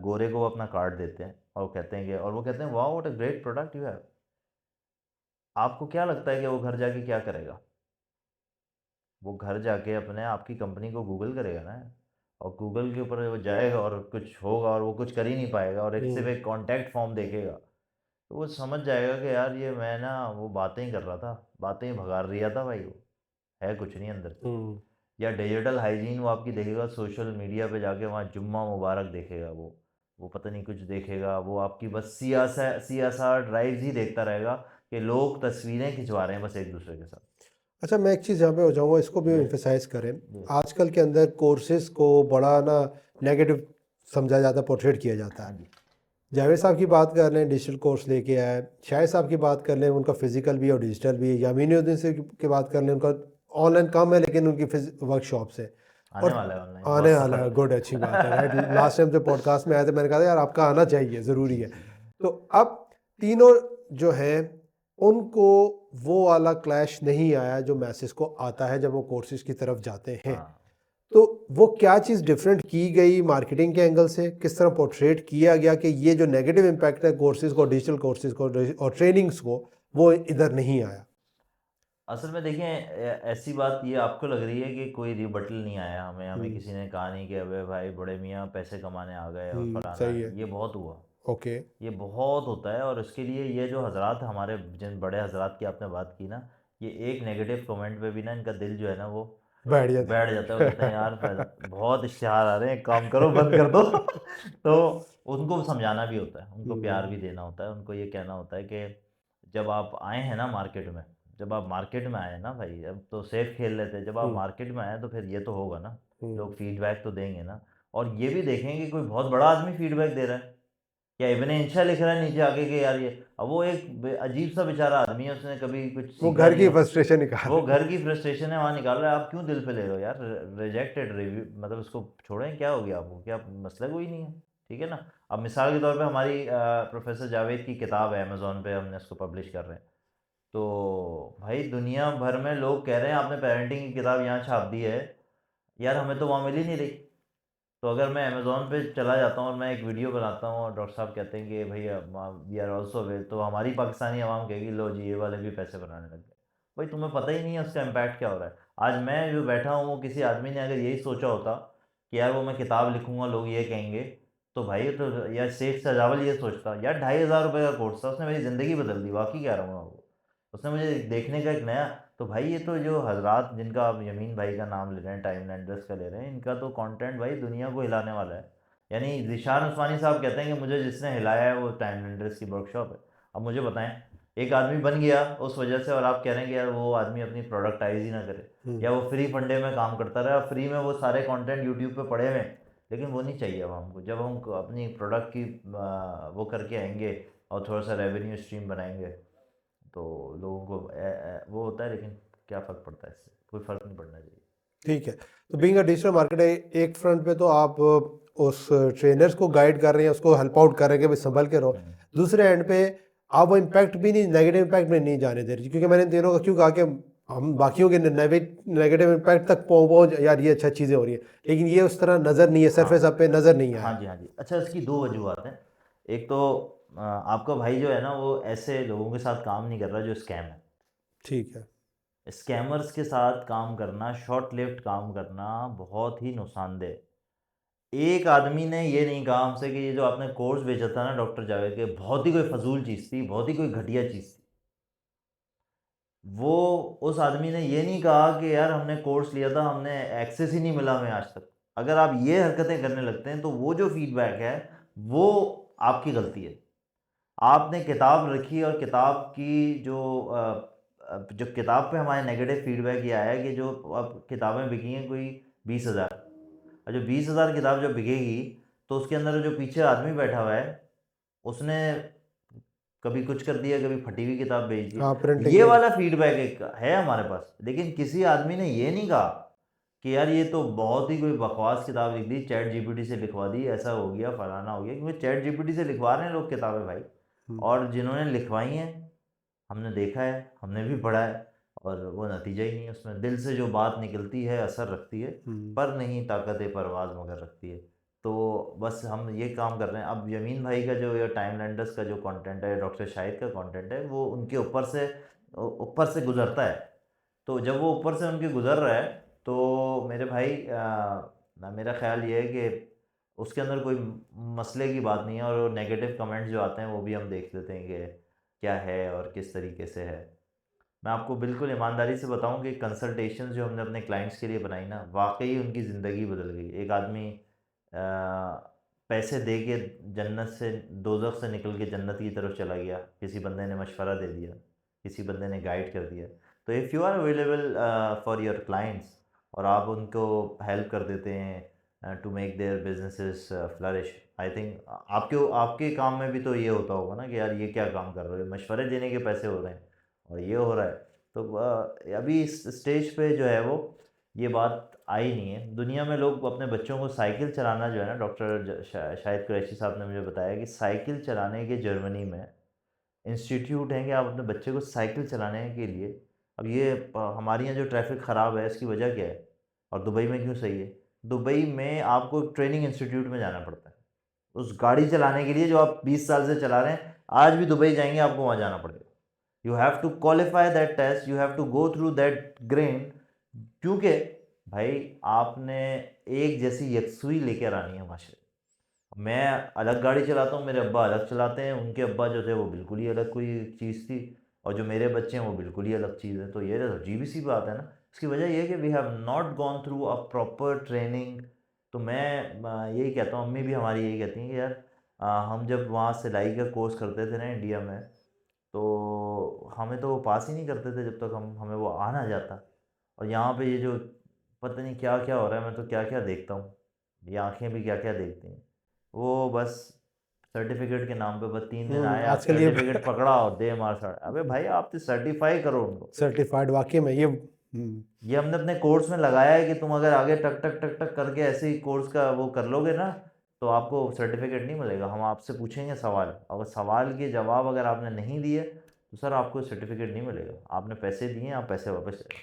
गोरे को वो अपना कार्ड देते हैं, और कहते हैं कि, और वो कहते हैं वाह what a great product you have. आपको क्या लगता है कि वो घर जाके क्या करेगा? वो घर जाके अपने आपकी कंपनी को गूगल करेगा ना, और गूगल के ऊपर वो जाएगा और कुछ होगा, और वो कुछ कर ही नहीं पाएगा, और एक सिर्फ हम्म। एक कॉन्टैक्ट फॉर्म देखेगा, तो वो समझ जाएगा कि यार ये मैं ना वो बातें ही कर रहा था, बातें ही भगा रिया था भाई, वो है कुछ नहीं अंदर से। हम्म। या डिजिटल हाइजीन वो आपकी देखेगा, सोशल मीडिया पे जाके वहाँ जुम्मा मुबारक देखेगा, वो पता नहीं कुछ देखेगा, वो आपकी बस CSR ड्राइव्स ही देखता रहेगा कि लोग तस्वीरें खिंचवा रहे हैं बस एक दूसरे के साथ। अच्छा, मैं एक चीज़ यहाँ पे हो जाऊँगा, इसको भी जी एम्फेसाइज करें। जी। आजकल के अंदर कोर्सेज को बड़ा ना नेगेटिव समझा जाता है, पोर्ट्रेट किया जाता हाँ है। जी। जावेद साहब की बात कर लें, डिजिटल कोर्स लेके आए। शाहिद साहब की बात कर लें, उनका फिजिकल भी और डिजिटल भी है। या मीनुद्दीन से की बात कर लें, उनका ऑनलाइन कम है लेकिन उनकी वर्कशॉप्स है। आने और वाला है ऑनलाइन, आने बहुत वाला सफ़र है, गुड, अच्छी बात है, राइट। है। लास्ट टाइम जब पॉडकास्ट में आए थे मैंने कहा था यार आपका आना चाहिए, ज़रूरी जी है। जी। तो अब तीनों जो हैं उनको वो वाला क्लैश नहीं आया जो मैसेज को आता है जब वो कोर्सेज की तरफ जाते हैं। हाँ, तो वो क्या चीज़ डिफरेंट की गई मार्केटिंग के एंगल से, किस तरह पोर्ट्रेट किया गया कि ये जो नेगेटिव इम्पैक्ट है कोर्सेज को, डिजिटल कोर्सेज को और ट्रेनिंग्स को, वो इधर नहीं आया? असल में देखें, ऐसी बात ये आपको लग रही है कि कोई रिबटल नहीं आया, हमें हमें हम्म। किसी ने कहा नहीं कि अबे भाई बड़े मियाँ पैसे कमाने आ गए और फलाना सही है। है, ये बहुत हुआ। ओके। ये बहुत होता है, और इसके लिए ये जो हजरात हमारे, जिन बड़े हजरात की आपने बात की ना, ये एक नेगेटिव कमेंट पे भी ना इनका दिल जो है ना वो बैठ जाता बैठ जाता है। वो कहते हैं यार है। बहुत इश्तिहार आ रहे हैं, काम करो, बंद कर दो। तो उनको समझाना भी होता है, उनको प्यार हम्म। भी देना होता है, उनको ये कहना होता है कि जब आप आए हैं ना मार्केट में, जब आप मार्केट में आए ना भाई, अब तो सेफ खेल लेते हैं, जब आप मार्केट में आए तो फिर ये तो होगा ना, लोग फीडबैक तो देंगे ना, और ये भी देखेंगे कोई बहुत बड़ा आदमी फीडबैक दे रहा है, या इब्ने इंशा लिख रहा है नीचे आके कि यार ये, अब वो एक अजीब सा बेचारा आदमी है, उसने कभी कुछ वो सीखा घर नहीं की है, फ्रस्ट्रेशन निकाल वो रहे घर की फ्रस्ट्रेशन है वहाँ निकाल रहा है, आप क्यों दिल पे ले रहे हो यार, रिजेक्टेड रिव्यू, मतलब उसको छोड़ें, क्या हो गया आपको, क्या मसला कोई नहीं है, ठीक है ना। अब मिसाल के तौर पे हमारी प्रोफेसर जावेद की किताब है, अमेज़ोन पे हमने उसको पब्लिश कर रहे हैं, तो भाई दुनिया भर में लोग कह रहे हैं आपने पेरेंटिंग की किताब यहाँ छाप दी है, यार हमें तो वहाँ मिल ही नहीं रही। तो अगर मैं अमेज़ोन पे चला जाता हूँ और मैं एक वीडियो बनाता हूँ और डॉक्टर साहब कहते हैं कि भैया वी आर ऑल्सो वे, तो हमारी पाकिस्तानी आवाम कहेगी लो जी ये वाले भी पैसे बनाने लग गए। भाई तुम्हें पता ही नहीं है उसका इम्पैक्ट क्या हो रहा है। आज मैं जो बैठा हूँ, वो किसी आदमी ने अगर यही सोचा होता कि यार वो मैं किताब लिखूँगा लोग ये कहेंगे, तो भाई तो यार शेख सजावल ये सोचता यार 2,500 रुपये का कोर्स था, उसने मेरी ज़िंदगी बदल दी, वाकई कह रहा हूँ मैं आपको, उसने मुझे देखने का एक नया। तो भाई ये तो जो हजरात जिनका आप यमीन भाई का नाम ले रहे हैं, टाइम लैंडर्स का ले रहे हैं, इनका तो कंटेंट भाई दुनिया को हिलाने वाला है। यानी ज़िशान उस्मानी साहब कहते हैं कि मुझे जिसने हिलाया है वो टाइम लैंडर्स की वर्कशॉप है। अब मुझे बताएं, एक आदमी बन गया उस वजह से, और आप कह रहे हैं कि यार वो आदमी अपनी प्रोडक्टाइज ही ना करे, या वो फ्री फंडे में काम करता रहे, और फ्री में वो सारे कंटेंट यूट्यूब पे पड़े हुए हैं। लेकिन वो नहीं चाहिए अब हमको, जब हम अपनी प्रोडक्ट की वो करके आएंगे और थोड़ा सा रेवेन्यू स्ट्रीम बनाएंगे, तो लोगों को वो होता है, लेकिन क्या फ़र्क पड़ता है इससे, कोई फ़र्क नहीं पड़ना चाहिए। ठीक है। तो बीइंग अ डिजिटल मार्केटर, एक फ्रंट पे तो आप उस ट्रेनर्स को गाइड कर रहे हैं, उसको हेल्प आउट कर रहे हैं कि भाई संभल के रहो। दूसरे एंड पे आप वो इम्पैक्ट भी नहीं, नेगेटिव इम्पैक्ट में नहीं जाने दे रही, क्योंकि मैंने इन दिनों का क्यों कहा कि हम बाकियों के नेगेटिव इम्पैक्ट तक पहुँच, यार ये अच्छा चीज़ें हो रही है, लेकिन ये उस तरह नज़र नहीं है, सरफेस हाँ आप पे नज़र नहीं हाँ आया। जी, हाँ जी। अच्छा, इसकी दो वजूहत हैं। एक तो आपका भाई जो है ना, वो ऐसे लोगों के साथ काम नहीं कर रहा जो स्कैम है। ठीक है। स्कैमर्स के साथ काम करना, शॉर्ट लिव्ड काम करना बहुत ही नुकसानदेह। एक आदमी ने ये नहीं कहा हमसे कि ये जो आपने कोर्स भेजा था ना डॉक्टर जावेद के, बहुत ही कोई फजूल चीज़ थी, बहुत ही कोई घटिया चीज़ थी। वो उस आदमी ने ये नहीं कहा कि यार हमने कोर्स लिया था, हमने एक्सेस ही नहीं मिला हमें आज तक। अगर आप ये हरकतें करने लगते हैं तो वो जो फीडबैक है वो आपकी गलती है। आपने किताब रखी और किताब की जो किताब पे हमारे नेगेटिव फीडबैक ये आया कि जो अब किताबें बिकी हैं कोई 20,000, और जो 20,000 किताब जब बिकेगी, तो उसके अंदर जो पीछे आदमी बैठा हुआ है, उसने कभी कुछ कर दिया, कभी फटी हुई किताब बेच दी। हाँ, प्रिंटिंग ये के। वाला फीडबैक एक है हमारे पास, लेकिन किसी आदमी ने ये नहीं कहा कि यार ये तो बहुत ही कोई बकवास किताब लिख दी, चैट जीपीटी से लिखवा दी, ऐसा हो गया फलाना हो गया, क्योंकि चैट जीपीटी से लिखवा रहे हैं लोग किताबें भाई। और जिन्होंने लिखवाई हैं, हमने देखा है, हमने भी पढ़ा है, और वो नतीजा ही नहीं है उसमें, दिल से जो बात निकलती है असर रखती है, पर नहीं ताकत परवाज़ मगर रखती है। तो बस हम ये काम कर रहे हैं। अब यमीन भाई का जो, या टाइम लैंडर्स का जो कंटेंट है, डॉक्टर शाहिद का कंटेंट है, वो उनके ऊपर से गुजरता है। तो जब वो ऊपर से उनके गुजर रहा है, तो मेरे भाई मेरा ख्याल ये है कि उसके अंदर कोई मसले की बात नहीं है, और नेगेटिव कमेंट्स जो आते हैं वो भी हम देख लेते हैं कि क्या है और किस तरीके से है। मैं आपको बिल्कुल ईमानदारी से बताऊं कि कंसल्टेशंस जो हमने अपने क्लाइंट्स के लिए बनाई ना, वाकई उनकी ज़िंदगी बदल गई। एक आदमी पैसे दे के जन्नत से, दोज़ख से निकल के जन्नत की तरफ चला गया, किसी बंदे ने मशवरा दे दिया, किसी बंदे ने गाइड कर दिया। तो if you are available for your clients, और आप उनको हेल्प कर देते हैं to make their businesses flourish, I think आपके आपके काम में भी तो ये होता होगा ना कि यार ये क्या काम कर रहे हो, मशवरे देने के पैसे हो रहे हैं और ये हो रहा है। तो अभी इस स्टेज पे जो है वो ये बात आई नहीं है। दुनिया में लोग अपने बच्चों को साइकिल चलाना जो है ना, डॉक्टर शाहिद कुरैशी साहब ने मुझे बताया कि साइकिल चलाने के जर्मनी में इंस्टीट्यूट हैं कि आप अपने बच्चे को साइकिल चलाने के लिए, अब ये हमारे यहाँ जो ट्रैफिक ख़राब है इसकी वजह क्या है, और दुबई में क्यों सही है? दुबई में आपको एक ट्रेनिंग इंस्टीट्यूट में जाना पड़ता है उस गाड़ी चलाने के लिए जो आप 20 साल से चला रहे हैं। आज भी दुबई जाएंगे आपको वहाँ जाना पड़ेगा। You have to qualify that test, you have to go through that grain, क्योंकि भाई आपने एक जैसी यकसुई लेकर आनी है माशरे। मैं अलग गाड़ी चलाता हूँ, मेरे अब्बा अलग चलाते हैं, उनके अब्बा जो थे वो बिल्कुल ही अलग कोई चीज़ थी, और जो मेरे बच्चे हैं वो बिल्कुल ही अलग चीज़ है। तो ये तो अजीब सी बात है ना। इसकी वजह ये है कि we have not gone through a proper training. तो मैं यही कहता हूँ, अम्मी भी हमारी यही कहती हैं कि यार हम जब वहाँ सिलाई का कोर्स करते थे ना इंडिया में, तो हमें तो वो पास ही नहीं करते थे जब तक हमें वो आ ना जाता। और यहाँ पे ये जो पता नहीं क्या क्या हो रहा है, मैं तो क्या क्या देखता हूँ, ये आंखें भी क्या क्या देखती हैं। वो बस सर्टिफिकेट के नाम पे बस 3 दिन आया, आजकल ये सर्टिफिकेट पकड़ा और दे मार साड़। अबे भाई आप तो सर्टिफाई करो उनको। सर्टिफाइड वाकई में ये ये हमने अपने कोर्स में लगाया है कि तुम अगर आगे टक टक टक टक करके ऐसे ही कोर्स का वो कर लोगे ना, तो आपको सर्टिफिकेट नहीं मिलेगा। हम आपसे पूछेंगे सवाल, अगर सवाल के जवाब अगर आपने नहीं दिए तो सर आपको सर्टिफिकेट नहीं मिलेगा। आपने पैसे दिए, आप पैसे वापस ले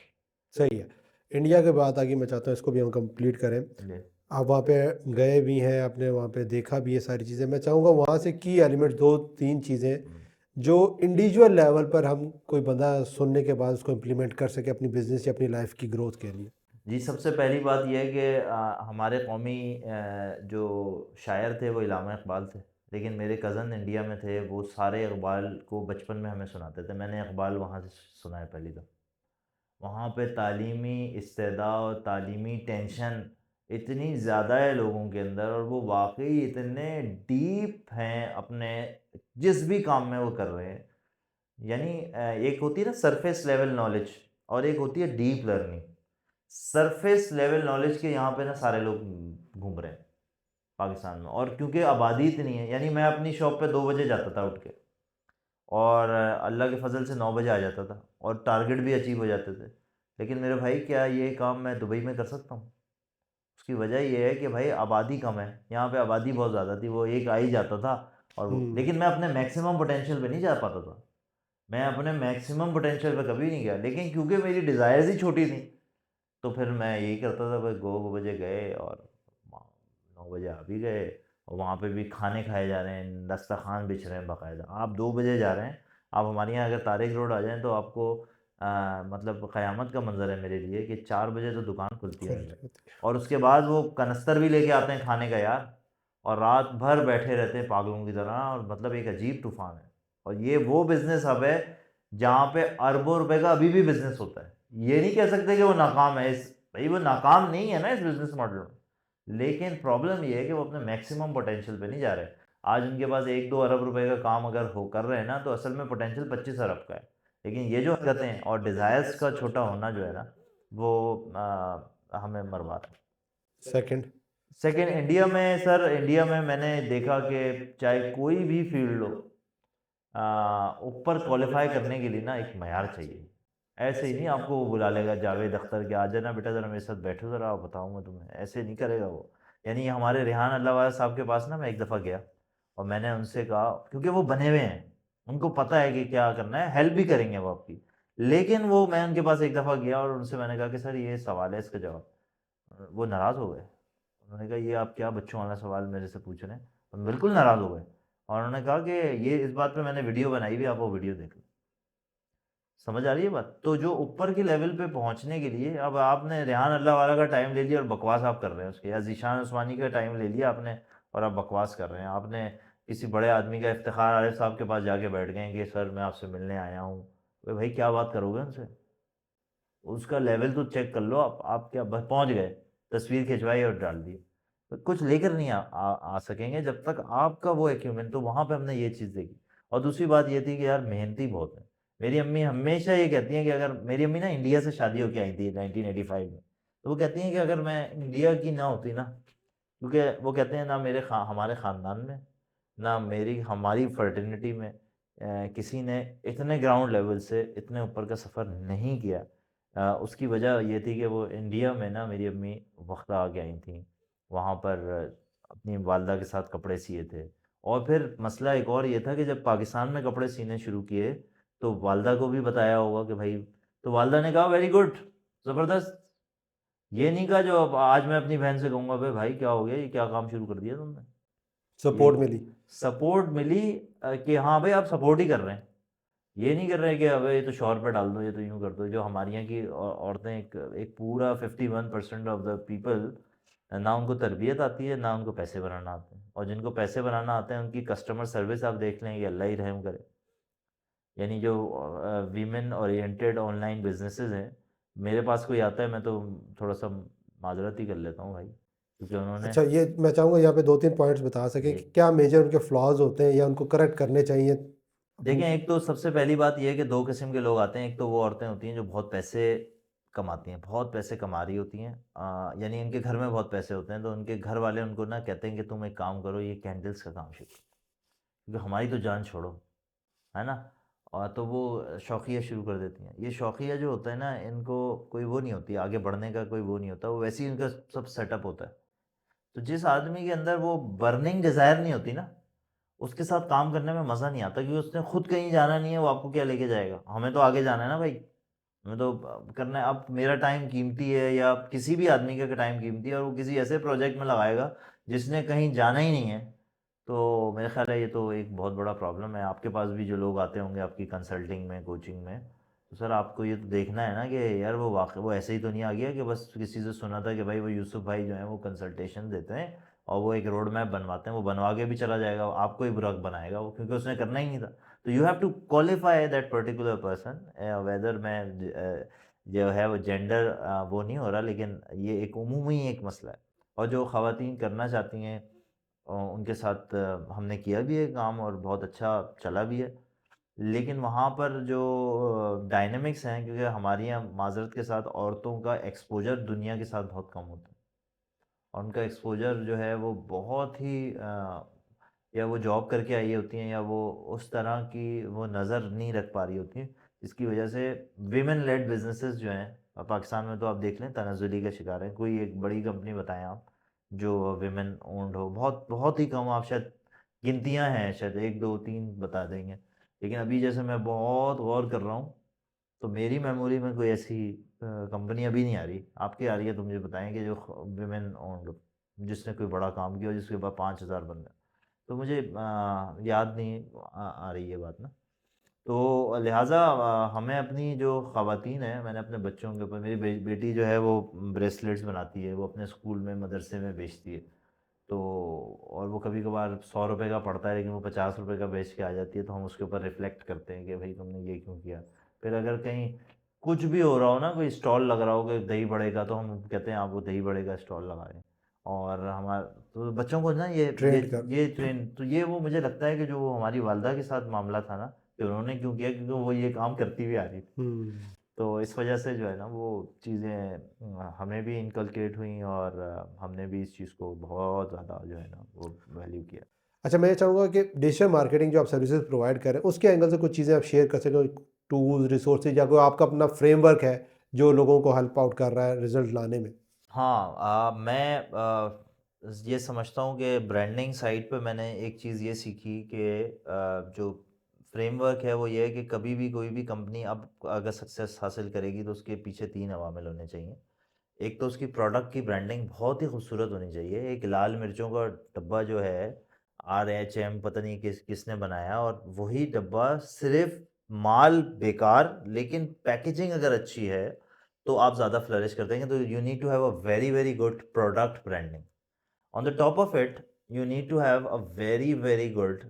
सही है। इंडिया के बात आगे मैं चाहता हूँ इसको भी हम कंप्लीट करें। लो। आप वहाँ पे गए भी हैं, आपने वहाँ पे देखा भी ये सारी चीज़ें। मैं चाहूँगा वहाँ से की एलिमेंट दो तीन चीज़ें जो इंडिविजुअल लेवल पर हम कोई बंदा सुनने के बाद उसको इम्प्लीमेंट कर सके अपनी बिजनेस या अपनी लाइफ की ग्रोथ के लिए। जी, सबसे पहली बात ये है कि हमारे कौमी जो शायर थे वो इलामा इकबाल थे। लेकिन मेरे कज़न इंडिया में थे, वो सारे इकबाल को बचपन में हमें सुनाते थे। मैंने इकबाल वहाँ से सुना है पहली दफ़ा। वहाँ पे तालीमी इस्तेदा और तालीमी टेंशन इतनी ज़्यादा है लोगों के अंदर, और वो वाक़ई इतने डीप हैं अपने जिस भी काम में वो कर रहे हैं। यानी एक होती है ना सरफेस लेवल नॉलेज, और एक होती है deep learning. Surface level knowledge के यहाँ पे ना सारे लोग घूम रहे हैं पाकिस्तान में। और क्योंकि आबादी इतनी है, यानी मैं अपनी शॉप पे 2 बजे जाता था उठ के, और अल्लाह के फजल से 9 बजे आ जाता था, और टारगेट भी अचीव हो जाते थे। लेकिन मेरे भाई क्या ये काम मैं दुबई में कर सकता हूँ? उसकी वजह ये है कि भाई आबादी कम है यहाँ पे, आबादी बहुत ज़्यादा थी, वो एक आ ही जाता था। और वो, लेकिन मैं अपने मैक्सिमम पोटेंशियल पे नहीं जा पाता था। मैं अपने मैक्सिमम पोटेंशियल पे कभी नहीं गया, लेकिन क्योंकि मेरी डिज़ायर्स ही छोटी थी, तो फिर मैं यही करता था भाई। 2 बजे गए और 9 बजे आ भी गए। और वहाँ पे भी खाने खाए जा रहे हैं, दस्तरखान बिछ रहे हैं बाकायदा। आप 2 बजे जा रहे हैं, आप हमारे यहाँ अगर तारिक रोड आ जाएँ तो आपको मतलब क़यामत का मंज़र है मेरे लिए कि 4 बजे तो दुकान खुलती है अंदर। और उसके बाद वो कनस्तर भी लेके आते हैं खाने का यार, और रात भर बैठे रहते हैं पागलों की तरह, और मतलब एक अजीब तूफ़ान है। और ये वो बिज़नेस हब है जहाँ पे अरबों रुपए का अभी भी बिज़नेस होता है। ये नहीं कह सकते कि वो नाकाम है, इस भाई वो नाकाम नहीं है ना इस बिज़नेस मॉडल में। लेकिन प्रॉब्लम ये है कि वो अपने मैक्सिमम पोटेंशियल पे नहीं जा रहे। आज उनके पास 1-2 अरब रुपए का काम अगर हो कर रहे हैं ना, तो असल में पोटेंशियल 25 अरब का है। लेकिन ये जो हरकतें और डिज़ायर्स का छोटा होना जो है ना, वो हमें मरवा रहा है। सेकंड। सेकंड, इंडिया में सर, इंडिया में मैंने देखा कि चाहे कोई भी फील्ड हो, ऊपर क्वालिफाई करने के लिए ना एक मयार चाहिए। ऐसे ही नहीं आपको वो बुला लेगा जावेद अख्तर के, आ जाना बेटा ज़रा मेरे साथ बैठो ज़रा बताऊँगा तुम्हें, ऐसे नहीं करेगा वो। यानी हमारे रेहान अल्लाह साहब के पास ना मैं एक दफ़ा गया, और मैंने उनसे कहा, क्योंकि वो बने हुए हैं, उनको पता है कि क्या करना है, हेल्प भी करेंगे वो आपकी। लेकिन वो मैं उनके पास एक दफ़ा गया और उनसे मैंने कहा कि सर ये सवाल है, इसका जवाब। वो नाराज़ हो गए। उन्होंने कहा ये आप क्या बच्चों वाला सवाल मेरे से पूछ रहे हैं, और बिल्कुल नाराज़ हो गए। और उन्होंने कहा कि ये इस बात पे मैंने वीडियो बनाई हुई, आप वो वीडियो देख लो। समझ आ रही है बात? तो जो ऊपर के लेवल पे पहुंचने के लिए, अब आपने रेहान अल्लाह वाला का टाइम ले लिया और बकवास आप कर रहे हैं उसके, या ज़ीशान उस्मानी का टाइम ले लिया आपने और आप बकवास कर रहे हैं। आपने किसी बड़े आदमी का, इफ्तिखार आरिफ साहब के पास जाके बैठ गए कि सर मैं आपसे मिलने आया हूँ। भाई क्या बात करोगे उनसे? उसका लेवल तो चेक कर लो। आप क्या बस पहुंच गए, तस्वीर खिंचवाई और डाल दी, तो कुछ लेकर नहीं आ सकेंगे जब तक आपका वो एक्यूमेंट। तो वहाँ पे हमने ये चीज़ देखी। और दूसरी बात ये थी कि यार मेहनती बहुत है। मेरी अम्मी हमेशा ये कहती हैं कि अगर मेरी अम्मी ना इंडिया से शादी होके आई थी 1985 में, तो वो कहती हैं कि अगर मैं इंडिया की ना होती ना, क्योंकि वो कहते हैं ना हमारे ख़ानदान में, ना हमारी फर्टिनिटी में किसी ने इतने ग्राउंड लेवल से इतने ऊपर का सफ़र नहीं किया। उसकी वजह ये थी कि वो इंडिया में ना मेरी अम्मी वक्त आके आई थी, वहाँ पर अपनी वालदा के साथ कपड़े सिए थे। और फिर मसला एक और ये था कि जब पाकिस्तान में कपड़े सीने शुरू किए, तो वालदा को भी बताया होगा कि भाई, तो वालदा ने कहा वेरी गुड, ज़बरदस्त। ये नहीं कहा जो अब आज मैं अपनी बहन से कहूँगा भाई भाई क्या हो गया, ये क्या काम शुरू कर दिया तुमने। ये सपोर्ट मिली। सपोर्ट मिली कि हाँ भाई आप सपोर्ट ही कर रहे हैं। ये नहीं कर रहे कि अबे ये तो शौहर पे डाल दो, ये तो यूँ कर दो। जो हमारे यहाँ की औरतें, एक एक पूरा 51% ऑफ द पीपल, ना उनको तरबियत आती है, ना उनको पैसे बनाना आते हैं। और जिनको पैसे बनाना आते हैं उनकी कस्टमर सर्विस आप देख लें, कि अल्लाह ही रहम करे। यानी जो वीमेन ओरिएंटेड ऑनलाइन बिजनेसेस हैं, मेरे पास कोई आता है मैं तो थोड़ा सा माजरत ही कर लेता हूँ भाई, क्योंकि उन्होंने अच्छा, ये मैं चाहूँगा यहाँ पे दो तीन पॉइंट्स बता सकें ये कि क्या मेजर उनके फ्लॉज होते हैं या उनको करेक्ट करने चाहिए। देखें, एक तो सबसे पहली बात ये है कि दो किस्म के लोग आते हैं। एक तो वो औरतें होती हैं जो बहुत पैसे कमाती हैं, बहुत पैसे कमा रही होती हैं, यानी उनके घर में बहुत पैसे होते हैं, तो उनके घर वाले उनको ना कहते हैं कि तुम एक काम करो, ये कैंडल्स का काम शुरू करो, क्योंकि हमारी तो जान छोड़ो, है ना। और तो वो शौकिया शुरू कर देती हैं। ये शौकिया जो होता है ना, इनको कोई वो नहीं होती आगे बढ़ने का, कोई वो नहीं होता, वो वैसे ही इनका सब सेटअप होता है। तो जिस आदमी के अंदर वो बर्निंग डिज़ायर नहीं होती ना, उसके साथ काम करने में मज़ा नहीं आता, क्योंकि उसने खुद कहीं जाना नहीं है, वो आपको क्या लेके जाएगा। हमें तो आगे जाना है ना भाई, हमें तो करना है। अब मेरा टाइम कीमती है या किसी भी आदमी का टाइम कीमती है, और वो किसी ऐसे प्रोजेक्ट में लगाएगा जिसने कहीं जाना ही नहीं है, तो मेरा ख्याल है ये तो एक बहुत बड़ा प्रॉब्लम है। आपके पास भी जो लोग आते होंगे आपकी कंसल्टिंग में, कोचिंग में, तो सर आपको ये तो देखना है ना कि यार वो वाकई वो ऐसे ही तो नहीं आ गया कि बस किसी से सुना था कि भाई वो यूसुफ भाई जो हैं वो कंसल्टेशन देते हैं और वो एक रोड मैप बनवाते हैं, वो बनवा के भी चला जाएगा, आपको ही बुरा बनाएगा वो, क्योंकि उसने करना ही नहीं था। तो you have to qualify that particular person, whether मैं जो है वो जेंडर वो नहीं हो रहा, लेकिन ये एक उमूमी एक मसला है। और जो ख़वातीन करना चाहती हैं उनके साथ हमने किया भी है काम और बहुत अच्छा चला भी है। लेकिन वहाँ पर जो डायनामिक्स हैं, क्योंकि हमारे यहाँ माज़रत के साथ औरतों का एक्सपोज़र दुनिया के साथ बहुत कम होता है, और उनका एक्सपोज़र जो है वो बहुत ही या वो जॉब करके आई होती हैं, या वो उस तरह की वो नज़र नहीं रख पा रही होती हैं, जिसकी वजह से विमेन लेड बिजनेसेस जो हैं पाकिस्तान में, तो आप देख लें तनाज़ुली का शिकार है। कोई एक बड़ी कंपनी बताएं आप जो विमेन ओन्ड हो, बहुत बहुत ही कम, आप शायद गिनतियां हैं, शायद एक दो तीन बता देंगे। लेकिन अभी जैसे मैं बहुत गौर कर रहा हूँ, तो मेरी मेमोरी में कोई ऐसी कंपनी अभी नहीं आ रही। आपकी आ रही है तो मुझे बताएं कि जो विमेन ओन्ड, जिसने कोई बड़ा काम किया, जिसके पास 5,000 बंदे, तो मुझे याद नहीं आ रही है बात ना। तो लिहाजा हमें अपनी जो ख़वातीन हैं, मैंने अपने बच्चों के ऊपर, मेरी बेटी जो है वो ब्रेसलेट्स बनाती है, वो अपने स्कूल में मदरसे में बेचती है। तो और वो कभी कभार 100 रुपये का पड़ता है, लेकिन वो 50 रुपये का बेच के आ जाती है, तो हम उसके ऊपर रिफ्लेक्ट करते हैं कि भाई तुमने ये क्यों किया। फिर अगर कहीं कुछ भी हो रहा हो ना, कोई स्टॉल लग रहा हो कि दही बड़े का, तो हम कहते हैं आप वो दही बड़े का स्टॉल लगा रहे हैं। और हमारा तो बच्चों को ना ये ट्रेंड कर। ये ट्रेन, तो ये वो मुझे लगता है कि जो वो हमारी वालदा के साथ मामला था ना, कि उन्होंने क्यों किया, क्योंकि वो ये काम करती हुई आ रही थी। हम्म। तो इस वजह से जो है ना वो चीज़ें हमें भी इनकलकेट हुई, और हमने भी इस चीज़ को बहुत ज़्यादा जो है ना वो वैल्यू किया। अच्छा, मैं ये चाहूँगा कि डिजिटल मार्केटिंग जो आप सर्विसेज प्रोवाइड कर रहे हैं उसके एंगल से कुछ चीज़ें आप शेयर कर सकें, टूल्स, रिसोर्सेज, या कोई आपका अपना फ्रेमवर्क है जो लोगों को हेल्प आउट कर रहा है रिजल्ट लाने में। हाँ, मैं ये समझता हूँ कि ब्रांडिंग साइड पे मैंने एक चीज़ ये सीखी कि जो फ्रेमवर्क है वो ये है कि कभी भी कोई भी कंपनी अब अगर सक्सेस हासिल करेगी, तो उसके पीछे 3 अवामिल होने चाहिए। एक तो उसकी प्रोडक्ट की ब्रांडिंग बहुत ही खूबसूरत होनी चाहिए। एक लाल मिर्चों का डब्बा जो है, RHM पता नहीं किसने बनाया, और वही डब्बा सिर्फ माल बेकार, लेकिन पैकेजिंग अगर अच्छी है तो आप ज़्यादा फ्लरिश कर देंगे। तो you need to have a very very good product branding. On the top of it, you need to have a very, very good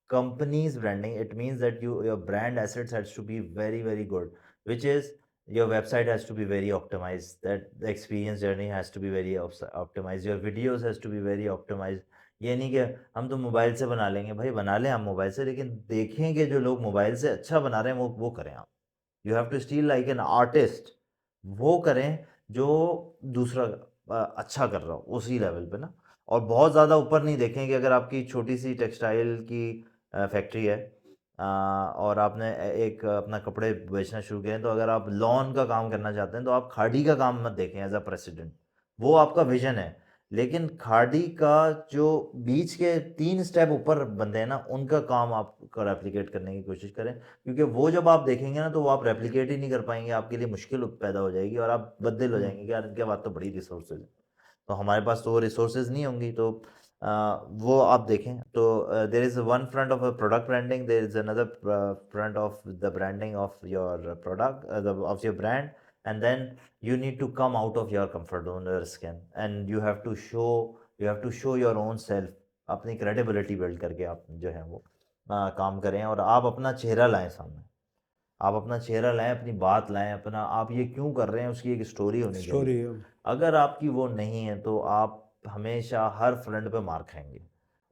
company's branding. It means that your brand assets has to be very, very good, which is your website has to be very optimized. That the experience journey has to be very optimized. Your videos has to be very optimized. ये नहीं कि हम तो mobile से बना लेंगे, भाई बना लें हम मोबाइल से, लेकिन देखें कि जो लोग मोबाइल से अच्छा बना रहे हैं वो करें आप। You have to steal like an artist, वो करें जो दूसरा अच्छा कर रहा हो उसी लेवल पे ना। और बहुत ज़्यादा ऊपर नहीं देखें, कि अगर आपकी छोटी सी टेक्सटाइल की फैक्ट्री है, और आपने एक अपना कपड़े बेचना शुरू किए हैं, तो अगर आप लॉन का काम करना चाहते हैं, तो आप खाड़ी का काम मत देखें एज अ प्रेसिडेंट, वो आपका विजन है। लेकिन खाड़ी का जो बीच के 3 स्टेप ऊपर बंदे हैं ना, उनका काम आप रेप्लिकेट करने की कोशिश करें, क्योंकि वो जब आप देखेंगे ना, तो वो आप रेप्लिकेट ही नहीं कर पाएंगे, आपके लिए मुश्किल पैदा हो जाएगी, और आप बददिल हो जाएंगे कि यार इनके पास तो बड़ी रिसोर्सेज है, तो हमारे पास तो वो रिसोर्सेज नहीं होंगी। तो वो आप देखें, तो there is one front of product branding, there is another front of the branding of your product, of your brand, and then you need to come out of your comfort zone, your skin, and you have to show your own self, अपनी credibility build करके आप जो है वो काम करें, और आप अपना चेहरा लाएं सामने, आप अपना चेहरा लाएं, अपनी बात लाएं, अपना आप ये क्यों कर रहे हैं उसकी एक स्टोरी होनी स्टोरी। चाहिए। अगर आपकी वो नहीं है, तो आप हमेशा हर फ्रंट पे मार खाएंगे,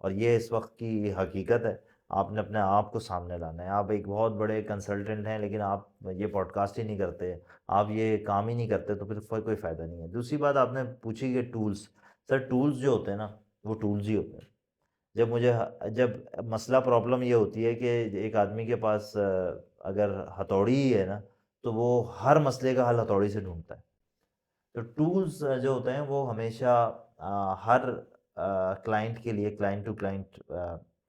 और ये इस वक्त की हकीकत है। आपने अपने आप को सामने लाना है। आप एक बहुत बड़े कंसल्टेंट हैं लेकिन आप ये पॉडकास्ट ही नहीं करते, आप ये काम ही नहीं करते, तो फिर कोई फ़ायदा नहीं है। दूसरी बात आपने पूछी कि टूल्स, सर टूल्स जो होते हैं ना, वो टूल्स ही होते हैं। जब मसला प्रॉब्लम ये होती है कि एक आदमी के पास अगर हथौड़ी ही है ना, तो वो हर मसले का हल हथौड़ी से ढूँढता है। तो टूल्स जो होते हैं वो हमेशा हर क्लाइंट के लिए क्लाइंट टू क्लाइंट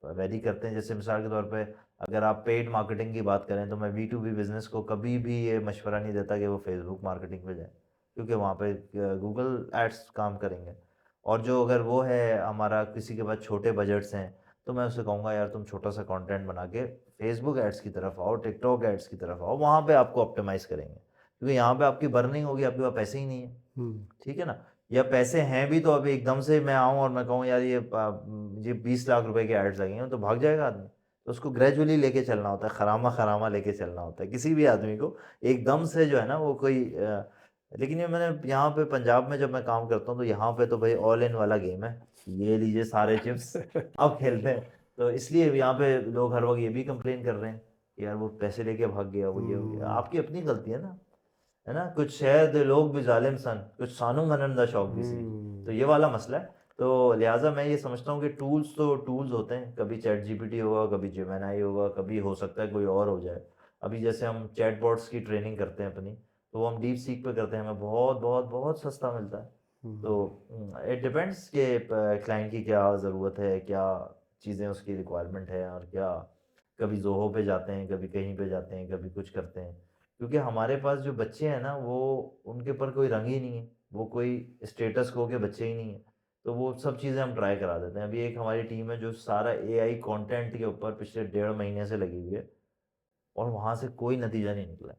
वेरी करते हैं। जैसे मिसाल के तौर पे अगर आप पेड मार्केटिंग की बात करें तो मैं B2B बिजनेस को कभी भी ये मशवरा नहीं देता कि वो फेसबुक मार्केटिंग पे जाए, क्योंकि वहाँ पे गूगल एड्स काम करेंगे। और जो अगर वो है हमारा किसी के पास छोटे बजट्स हैं, तो मैं उससे कहूँगा यार तुम छोटा सा कंटेंट बना के फेसबुक एड्स की तरफ आओ, टिकटॉक एड्स की तरफ आओ, वहाँ पे आपको ऑप्टिमाइज़ करेंगे, क्योंकि यहाँ पे आपकी बर्निंग होगी, आपके पास पैसे ही नहीं है। ठीक है ना? या पैसे हैं भी तो अभी एकदम से मैं आऊँ और मैं कहूँ यार ये 20 लाख रुपए के एड्स लगेंगे, तो भाग जाएगा आदमी। तो उसको ग्रेजुअली लेके चलना होता है, खरामा खरामा लेके चलना होता है किसी भी आदमी को। एकदम से जो है ना वो कोई लेकिन ये मैंने यहाँ पे पंजाब में जब मैं काम करता हूँ तो यहाँ पे तो भाई ऑल इन वाला गेम है, ये लीजिए सारे चिप्स अब खेलते हैं। तो इसलिए यहाँ पे लोग हर वक्त ये भी कंप्लेन कर रहे हैं कि यार वो पैसे लेके भाग गया, वो ये हो गया। आपकी अपनी गलती है ना? कुछ शहर दे लोग भी जालिम सन, कुछ सानू मनन दा शौक भी सी। तो ये वाला मसला है। तो लिहाजा मैं ये समझता हूँ कि टूल्स तो टूल्स होते हैं, कभी चैट जीपीटी होगा, कभी जेमिनी होगा, कभी हो सकता है कोई और हो जाए। अभी जैसे हम चैटबॉट्स की ट्रेनिंग करते हैं अपनी, तो वो हम डीप सीक पे करते हैं, हमें बहुत बहुत बहुत सस्ता मिलता है। तो इट डिपेंड्स कि क्लाइंट की क्या ज़रूरत है, क्या चीज़ें उसकी रिक्वायरमेंट है, और क्या कभी ज़ोहो पे जाते हैं, कभी कहीं पे जाते हैं, कभी कुछ करते हैं। क्योंकि हमारे पास जो बच्चे हैं ना, वो उनके ऊपर कोई रंग ही नहीं है, वो कोई स्टेटस को के बच्चे ही नहीं है। तो वो सब चीज़ें हम ट्राई करा देते हैं। अभी एक हमारी टीम है जो सारा एआई कंटेंट के ऊपर पिछले 1.5 महीने से लगी हुई है, और वहाँ से कोई नतीजा नहीं निकला है,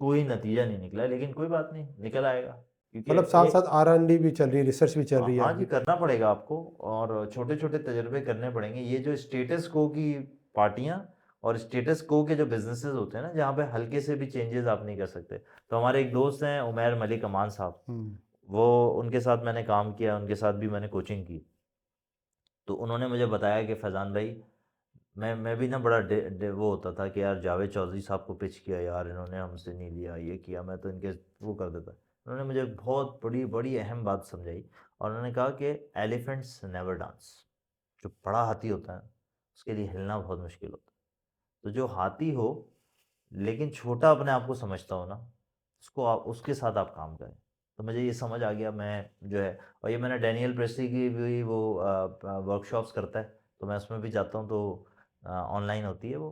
कोई नतीजा नहीं निकला है, लेकिन कोई बात नहीं, निकल आएगा, क्योंकि मतलब साथ ये साथ R&D भी चल रही है, रिसर्च भी चल रही है हाँ जी, आपकी। करना पड़ेगा आपको, और छोटे-छोटे तजुर्बे करने पड़ेंगे। ये जो स्टेटस को की पार्टियाँ और स्टेटस को के जो बिज़नेसेस होते हैं ना, जहाँ पे हल्के से भी चेंजेस आप नहीं कर सकते। तो हमारे एक दोस्त हैं उमैर मलिक अमान साहब, हम्म। वो उनके साथ मैंने काम किया, उनके साथ भी मैंने कोचिंग की। तो उन्होंने मुझे बताया कि फैज़ान भाई, मैं भी ना बड़ा वो होता था कि यार जावेद चौधरी साहब को पिच किया यार, इन्होंने हमसे नहीं लिया, ये किया, मैं तो इनके वो कर देता। उन्होंने मुझे बहुत बड़ी बड़ी अहम बात समझाई, और उन्होंने कहा कि एलिफेंट्स नेवर डांस। जो बड़ा हाथी होता है उसके लिए हिलना बहुत मुश्किल होता है। तो जो हाथी हो लेकिन छोटा अपने आप को समझता हो ना, उसको आप उसके साथ आप काम करें। तो मुझे ये समझ आ गया, मैं जो है, और ये मैंने डैनियल प्रेस्ली की भी वो वर्कशॉप्स करता है, तो मैं उसमें भी जाता हूँ, तो ऑनलाइन होती है वो।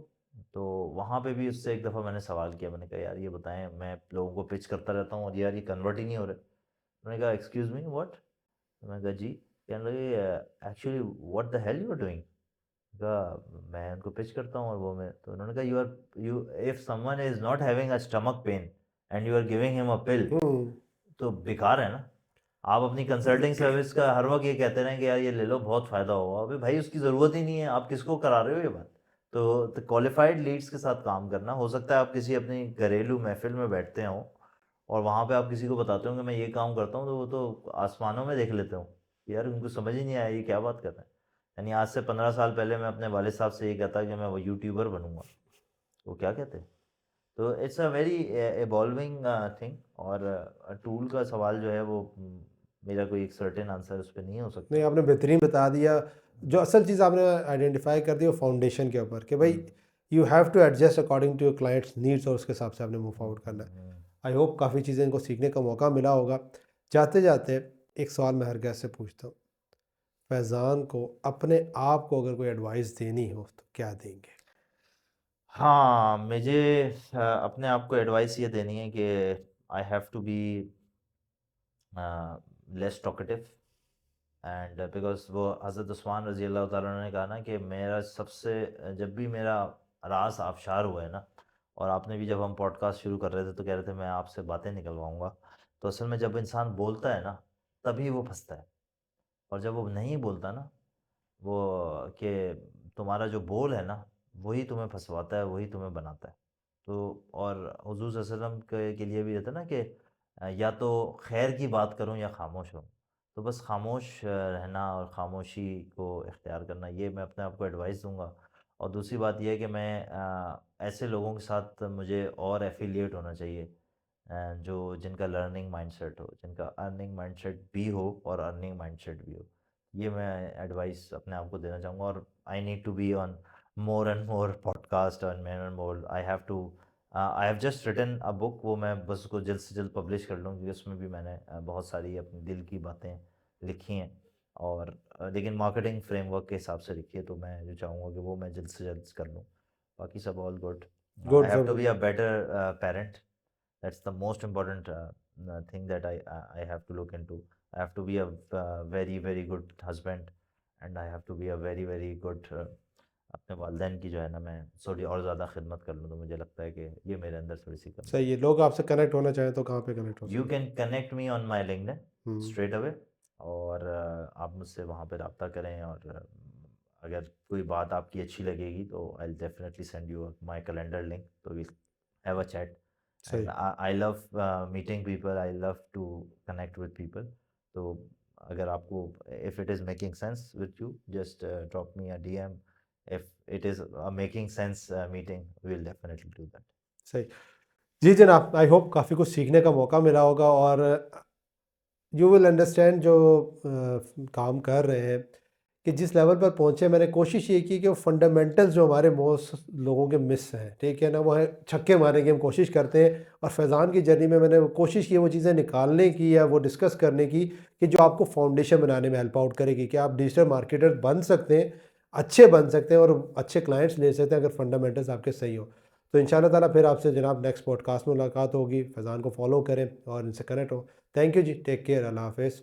तो वहाँ पे भी उससे एक दफ़ा मैंने सवाल किया, मैंने कहा यार ये बताएं, मैं लोगों को पिच करता रहता हूँ और यार ये कन्वर्ट ही नहीं हो रहे। उन्होंने कहा एक्सक्यूज़ मी व्हाट? मैंने कहा जी। कहने लगे actually what the hell you are doing? कहा मैं उनको पिच करता हूँ, और वो मैं, तो उन्होंने कहा you if someone is not having a stomach pain and you are giving him a pill, hmm. तो बेकार है ना। आप अपनी कंसल्टिंग सर्विस का हर वक्त ये कहते रहें कि यार ये ले लो बहुत फ़ायदा होगा, अबे भाई उसकी ज़रूरत ही नहीं है, आप किसको करा रहे हो ये बात? तो क्वालिफाइड लीड्स के साथ काम करना। हो सकता है आप किसी अपनी घरेलू महफिल में बैठते हो और वहाँ पे आप किसी को बताते हो कि मैं ये काम करता हूँ, तो वो तो आसमानों में देख लेते हो, यार उनको समझ ही नहीं आया ये क्या बात कर रहे हैं। यानी आज से 15 साल पहले मैं अपने वालिद साहब से ये कहता कि मैं वो यूट्यूबर बनूंगा, वो क्या कहते। तो it's a very evolving thing. और टूल का सवाल जो है वो मेरा कोई एक सर्टेन आंसर उस पर नहीं हो नहीं, सकता। आपने बेहतरीन बता दिया। जो असल चीज़ आपने आइडेंटिफाई कर दी वो फाउंडेशन के ऊपर कि भाई hmm, you have to adjust according to your client's needs, और उसके हिसाब से आपने मूव हम्म, आउट करना है। हम्म, आई होप काफ़ी चीज़ें इनको सीखने का मौका मिला होगा। जाते जाते एक सवाल मैं हर गेस्ट से पूछता हूँ, फैज़ान को अपने आप को अगर कोई एडवाइस देनी हो तो क्या देंगे? हाँ, मुझे अपने आप को एडवाइस ये देनी है कि I have to be less talkative, and because वो हज़रत उस्मान रज़ी अल्लाह ताला ने कहा ना कि मेरा सबसे जब भी मेरा राज आबशार हुआ है ना, और आपने भी जब हम पॉडकास्ट शुरू कर रहे थे तो कह रहे थे मैं आपसे बातें निकलवाऊंगा, तो असल में जब इंसान बोलता है ना तभी वो फंसता है। और जब वो नहीं बोलता ना, वो कि तुम्हारा जो बोल है ना वही तुम्हें फंसवाता है, वही तुम्हें बनाता है। तो और हुजूर सल्लल्लाहु अलैहि वसल्लम के लिए भी रहता है ना कि या तो खैर की बात करूं या खामोश रहूं। तो बस खामोश रहना और खामोशी को इख्तियार करना, ये मैं अपने आप को एडवाइस दूंगा। और दूसरी बात ये है कि मैं ऐसे लोगों के साथ मुझे और एफिलिएट होना चाहिए जो जिनका लर्निंग माइंडसेट हो, जिनका अर्निंग माइंडसेट भी हो और अर्निंग माइंडसेट भी हो। ये मैं एडवाइस अपने आप को देना चाहूँगा। और I need to be on more and more podcast और more and more I have just written a book, वो मैं बस उसको जल्द से जल्द पब्लिश कर लूँ, क्योंकि उसमें भी मैंने बहुत सारी अपने दिल की बातें लिखी हैं। और लेकिन मार्केटिंग फ्रेमवर्क के हिसाब से लिखी है, तो मैं जो चाहूँगा कि वो मैं जल्द से जल्द कर लूँ। बाकी सब all good. I good have sir, to good. Be a better parent. That's the most important thing that I have to look into. I have to be a very very good husband, and I have to be a very very good अपने वालदैन की जो है ना, मैं थोड़ी और ज़्यादा खिदमत कर लूँ, तो मुझे लगता है कि ये मेरे अंदर थोड़ी सी कमी है। सही है। लोग आपसे कनेक्ट होना चाहें तो कहाँ पे कनेक्ट हो यू सकते हैं? Can connect me on my LinkedIn hmm. Straight away. और आप मुझसे वहाँ पे रब्ता करें। और अगर कोई बात आपकी अच्छी लगेगी तो I definitely send you my calendar link, तो विल हैव अ चैट। सही। And I love meeting people, I love to connect with people. तो अगर आपको, if it is making sense with you, just drop me a DM. If it is making sense meeting, we will definitely do that. सही। जी जनाब, I hope काफ़ी कुछ सीखने का मौका मिला होगा, और यू विल अंडरस्टैंड जो काम कर रहे हैं कि जिस लेवल पर पहुँचे, मैंने कोशिश ये की कि वो फंडामेंटल्स जो हमारे मोस्ट लोगों के मिस हैं, ठीक है ना, वो है छक्के मारने की हम कोशिश करते हैं। और फैज़ान की जर्नी में मैंने कोशिश की वो चीज़ें निकालने की या वो डिस्कस करने की कि जो आपको फाउंडेशन बनाने में हेल्प आउट करेगी कि आप डिजिटल मार्केटर बन सकते हैं, अच्छे बन सकते हैं और अच्छे क्लाइंट्स ले सकते हैं अगर फंडामेंटल्स आपके सही हो। तो इंशाल्लाह ताला फिर आपसे जनाब नेक्स्ट पॉडकास्ट में मुलाकात होगी। फैज़ान को फॉलो करें और इनसे कनेक्ट हो। Thank you ji, take care, अल्लाह हाफ़िज़।